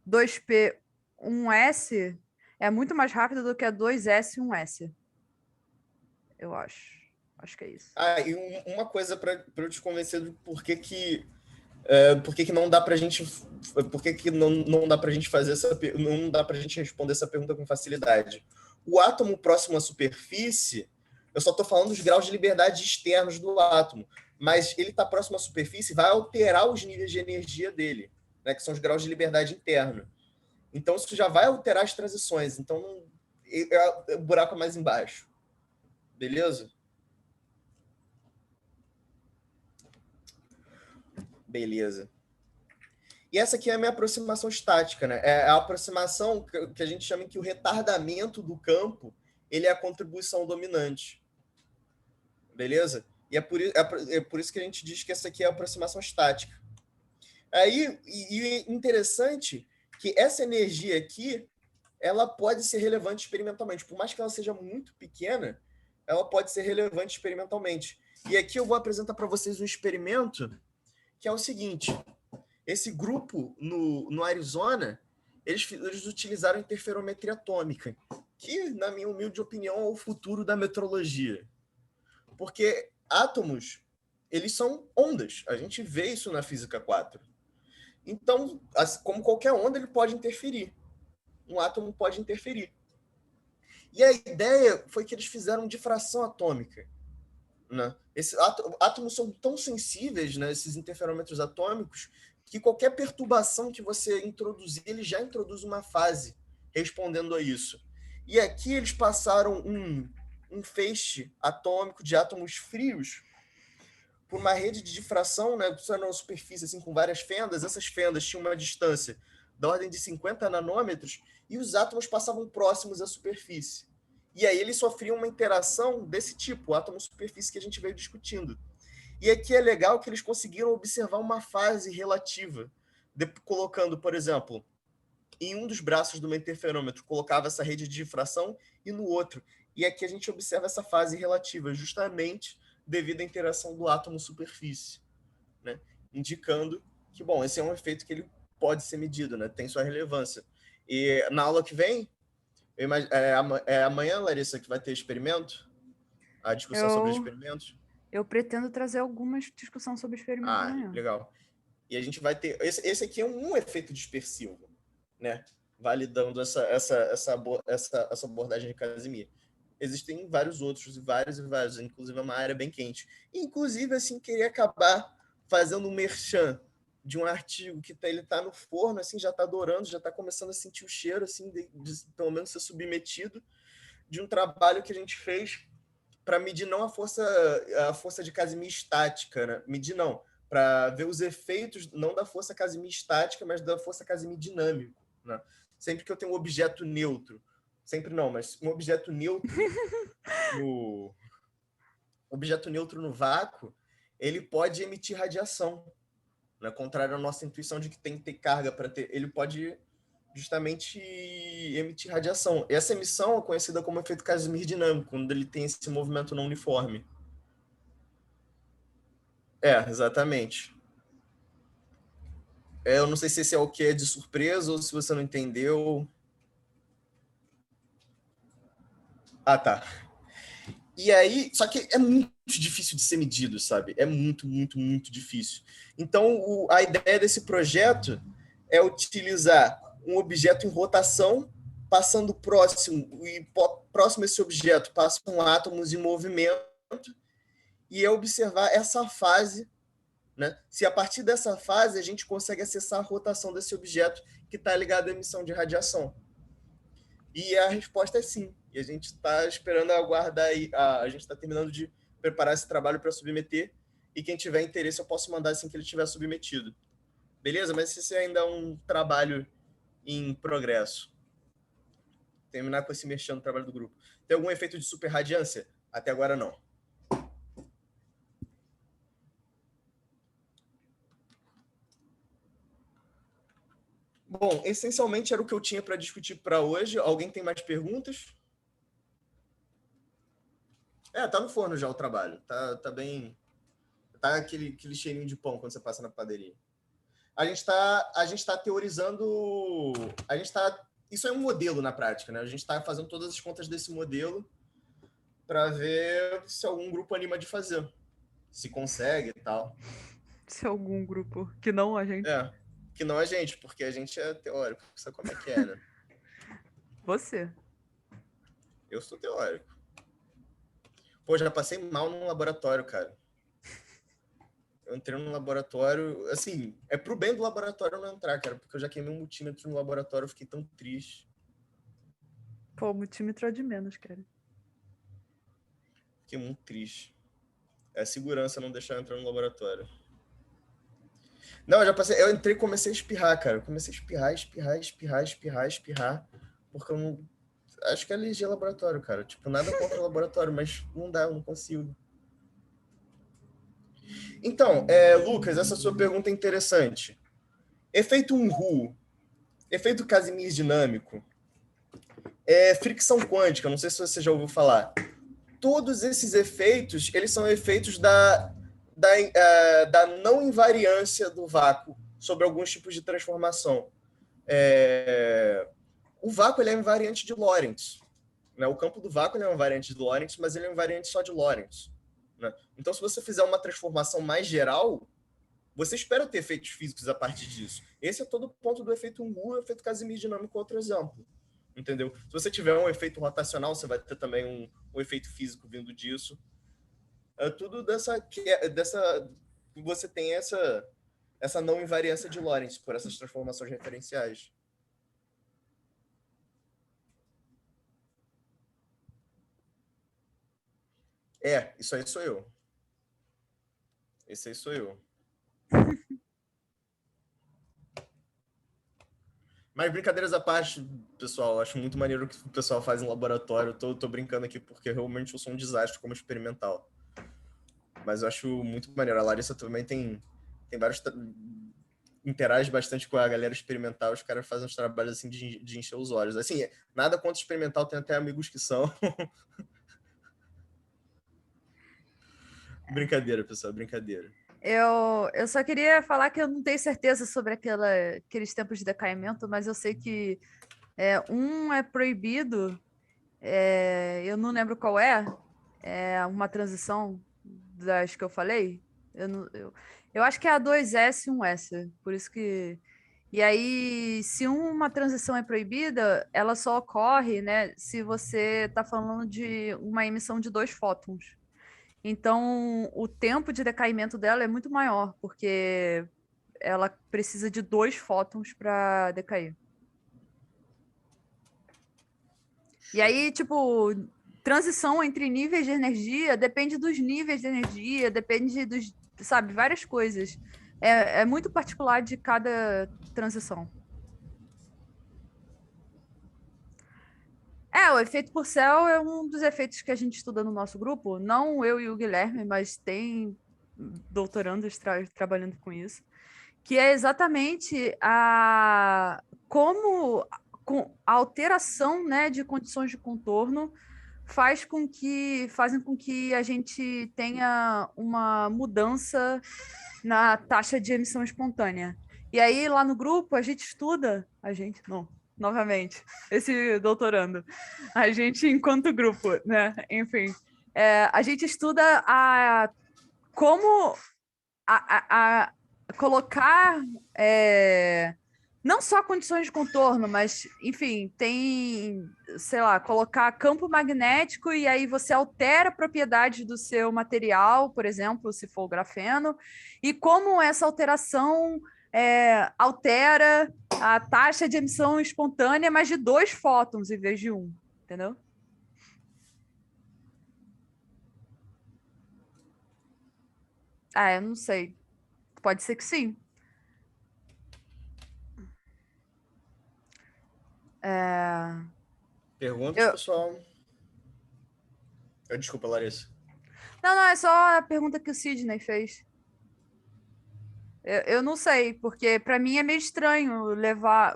2P, 1S é muito mais rápido do que a 2S e 1S. Eu acho. Acho que é isso. E uma coisa para eu te convencer do porquê que não dá para a gente, não dá para a gente fazer não dá para a gente responder essa pergunta com facilidade. O átomo próximo à superfície, eu só estou falando dos graus de liberdade externos do átomo, mas ele está próximo à superfície, vai alterar os níveis de energia dele, né, que são os graus de liberdade interno. Então isso já vai alterar as transições. Então o buraco é mais embaixo, beleza? Beleza. E essa aqui é a minha aproximação estática, né? É a aproximação que a gente chama que o retardamento do campo ele é a contribuição dominante. Beleza? E é por isso que a gente diz que essa aqui é a aproximação estática. Aí, e interessante que essa energia aqui, ela pode ser relevante experimentalmente. Por mais que ela seja muito pequena, ela pode ser relevante experimentalmente. E aqui eu vou apresentar para vocês um experimento que é o seguinte. Esse grupo no Arizona, eles utilizaram interferometria atômica, que, na minha humilde opinião, é o futuro da metrologia. Porque átomos, eles são ondas. A gente vê isso na física 4. Então, como qualquer onda, ele pode interferir. Um átomo pode interferir. E a ideia foi que eles fizeram difração atômica. Né? Átomos são tão sensíveis, né, esses interferômetros atômicos, que qualquer perturbação que você introduzir, ele já introduz uma fase respondendo a isso. E aqui eles passaram um feixe atômico de átomos frios por uma rede de difração, né, na superfície assim, com várias fendas. Essas fendas tinham uma distância da ordem de 50 nanômetros e os átomos passavam próximos à superfície. E aí eles sofriam uma interação desse tipo, átomo-superfície que a gente veio discutindo. E aqui é legal que eles conseguiram observar uma fase relativa, colocando, por exemplo, em um dos braços do interferômetro, colocava essa rede de difração e no outro. E aqui a gente observa essa fase relativa, justamente devido à interação do átomo-superfície, né? Indicando que, bom, esse é um efeito que ele pode ser medido, né? Tem sua relevância. E na aula que vem, amanhã, Larissa, que vai ter experimento, a discussão sobre experimentos. Eu pretendo trazer algumas discussões sobre experimentos amanhã. Legal. E a gente vai ter... Esse aqui é um efeito dispersivo, né? Validando essa abordagem de Casimir. Existem vários outros, vários, inclusive é uma área bem quente. Inclusive, assim, queria acabar fazendo um merchan de um artigo que ele tá no forno, assim, já tá adorando, já tá começando a sentir o cheiro, assim, de pelo menos ser submetido, de um trabalho que a gente fez para medir não a força de Casimir estática, né? Medir não, para ver os efeitos não da força Casimir estática, mas da força Casimir dinâmico, né? Sempre que eu tenho um objeto neutro, sempre não, mas um objeto neutro no vácuo, ele pode emitir radiação, né? Contrário à nossa intuição de que tem que ter carga para ter, ele pode justamente emitir radiação. Essa emissão é conhecida como efeito Casimir dinâmico, quando ele tem esse movimento não uniforme. Exatamente. Eu não sei se esse é o que é de surpresa ou se você não entendeu. Tá. E aí, só que é muito difícil de ser medido, sabe? É muito, muito, muito difícil. Então, a ideia desse projeto é utilizar um objeto em rotação, passando próximo a esse objeto passam átomos em movimento, e é observar essa fase, né? Se a partir dessa fase a gente consegue acessar a rotação desse objeto que está ligado à emissão de radiação. E a resposta é sim. E a gente está esperando aguardar aí. A gente está terminando de preparar esse trabalho para submeter. E quem tiver interesse, eu posso mandar assim que ele estiver submetido. Beleza? Mas esse ainda é um trabalho em progresso. Terminar com esse mexendo no trabalho do grupo. Tem algum efeito de superradiância? Até agora, não. Bom, essencialmente era o que eu tinha para discutir para hoje. Alguém tem mais perguntas? Tá no forno já o trabalho. Tá bem... Tá aquele cheirinho de pão quando você passa na padaria. a gente tá teorizando... Isso é um modelo na prática, né? A gente está fazendo todas as contas desse modelo para ver se algum grupo anima de fazer. Se consegue e tal. Se algum grupo, que não a gente. Que não a gente, porque a gente é teórico. Sabe como é que é, né? Você. Eu sou teórico. Pô, já passei mal num laboratório, cara. Eu entrei num laboratório... Assim, é pro bem do laboratório não entrar, cara, porque eu já queimei um multímetro no laboratório, eu fiquei tão triste. Pô, o multímetro é de menos, cara. Fiquei muito triste. É a segurança não deixar eu entrar no laboratório. Não, eu entrei e comecei a espirrar, cara. Eu comecei a espirrar, porque eu não... Acho que é alergia ao laboratório, cara. Tipo, nada contra o laboratório, mas não dá, eu não consigo. Então, Lucas, essa sua pergunta é interessante. Efeito Unruh, efeito Casimir dinâmico, fricção quântica, não sei se você já ouviu falar. Todos esses efeitos, eles são efeitos da não invariância do vácuo sobre alguns tipos de transformação. O vácuo ele é invariante de Lorentz. Né? O campo do vácuo ele é uma variante de Lorentz, mas ele é invariante só de Lorentz. Né? Então, se você fizer uma transformação mais geral, você espera ter efeitos físicos a partir disso. Esse é todo o ponto do efeito Unruh, o efeito Casimir dinâmico, outro exemplo. Entendeu? Se você tiver um efeito rotacional, você vai ter também um efeito físico vindo disso. Tudo você tem essa não invariância de Lorentz por essas transformações referenciais. Isso aí sou eu. Esse aí sou eu. Mas brincadeiras à parte, pessoal, acho muito maneiro o que o pessoal faz em laboratório. Tô brincando aqui porque realmente eu sou um desastre como experimental. Mas eu acho muito maneiro. A Larissa também tem vários... interage bastante com a galera experimental. Os caras fazem uns trabalhos assim de encher os olhos. Assim, nada contra experimental, tem até amigos que são. Brincadeira, pessoal, brincadeira. Eu só queria falar que eu não tenho certeza sobre aqueles tempos de decaimento, mas eu sei que um é proibido, eu não lembro qual é uma transição das que eu falei. Eu acho que é a 2S e 1S, por isso que... E aí, se uma transição é proibida, ela só ocorre, né, se você está falando de uma emissão de 2 fótons. Então, o tempo de decaimento dela é muito maior, porque ela precisa de 2 fótons para decair. E aí, tipo, transição entre níveis de energia depende dos níveis de energia, depende dos, sabe, várias coisas. É muito particular de cada transição. O efeito Purcell é um dos efeitos que a gente estuda no nosso grupo. Não eu e o Guilherme, mas tem doutorandos trabalhando com isso. Que é exatamente como a alteração, né, de condições de contorno fazem com que a gente tenha uma mudança na taxa de emissão espontânea. E aí, lá no grupo, a gente estuda... novamente, esse doutorando. A gente, enquanto grupo, né? Enfim, a gente estuda como colocar não só condições de contorno, mas, enfim, tem, sei lá, colocar campo magnético e aí você altera a propriedade do seu material, por exemplo, se for o grafeno, e como essa alteração altera a taxa de emissão espontânea, mas de 2 fótons em vez de 1, entendeu? Eu não sei. Pode ser que sim. Perguntas, pessoal? Desculpa, Larissa. Não, é só a pergunta que o Sidney fez. Eu não sei, porque para mim é meio estranho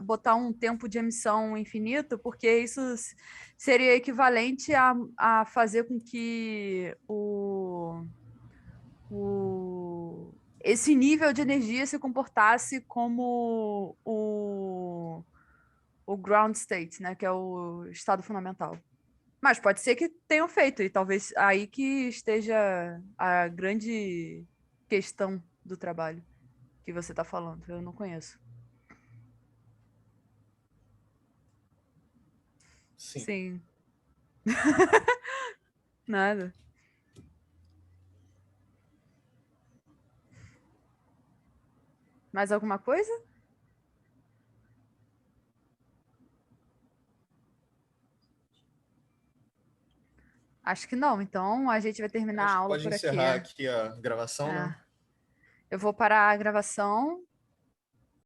botar um tempo de emissão infinito, porque isso seria equivalente a fazer com que esse nível de energia se comportasse como o ground state, né, que é o estado fundamental. Mas pode ser que tenham feito, e talvez aí que esteja a grande questão do trabalho que você está falando. Eu não conheço. Sim. Nada. Mais alguma coisa? Acho que não. Então a gente vai terminar a aula por aqui. Pode encerrar aqui a gravação, né? Eu vou parar a gravação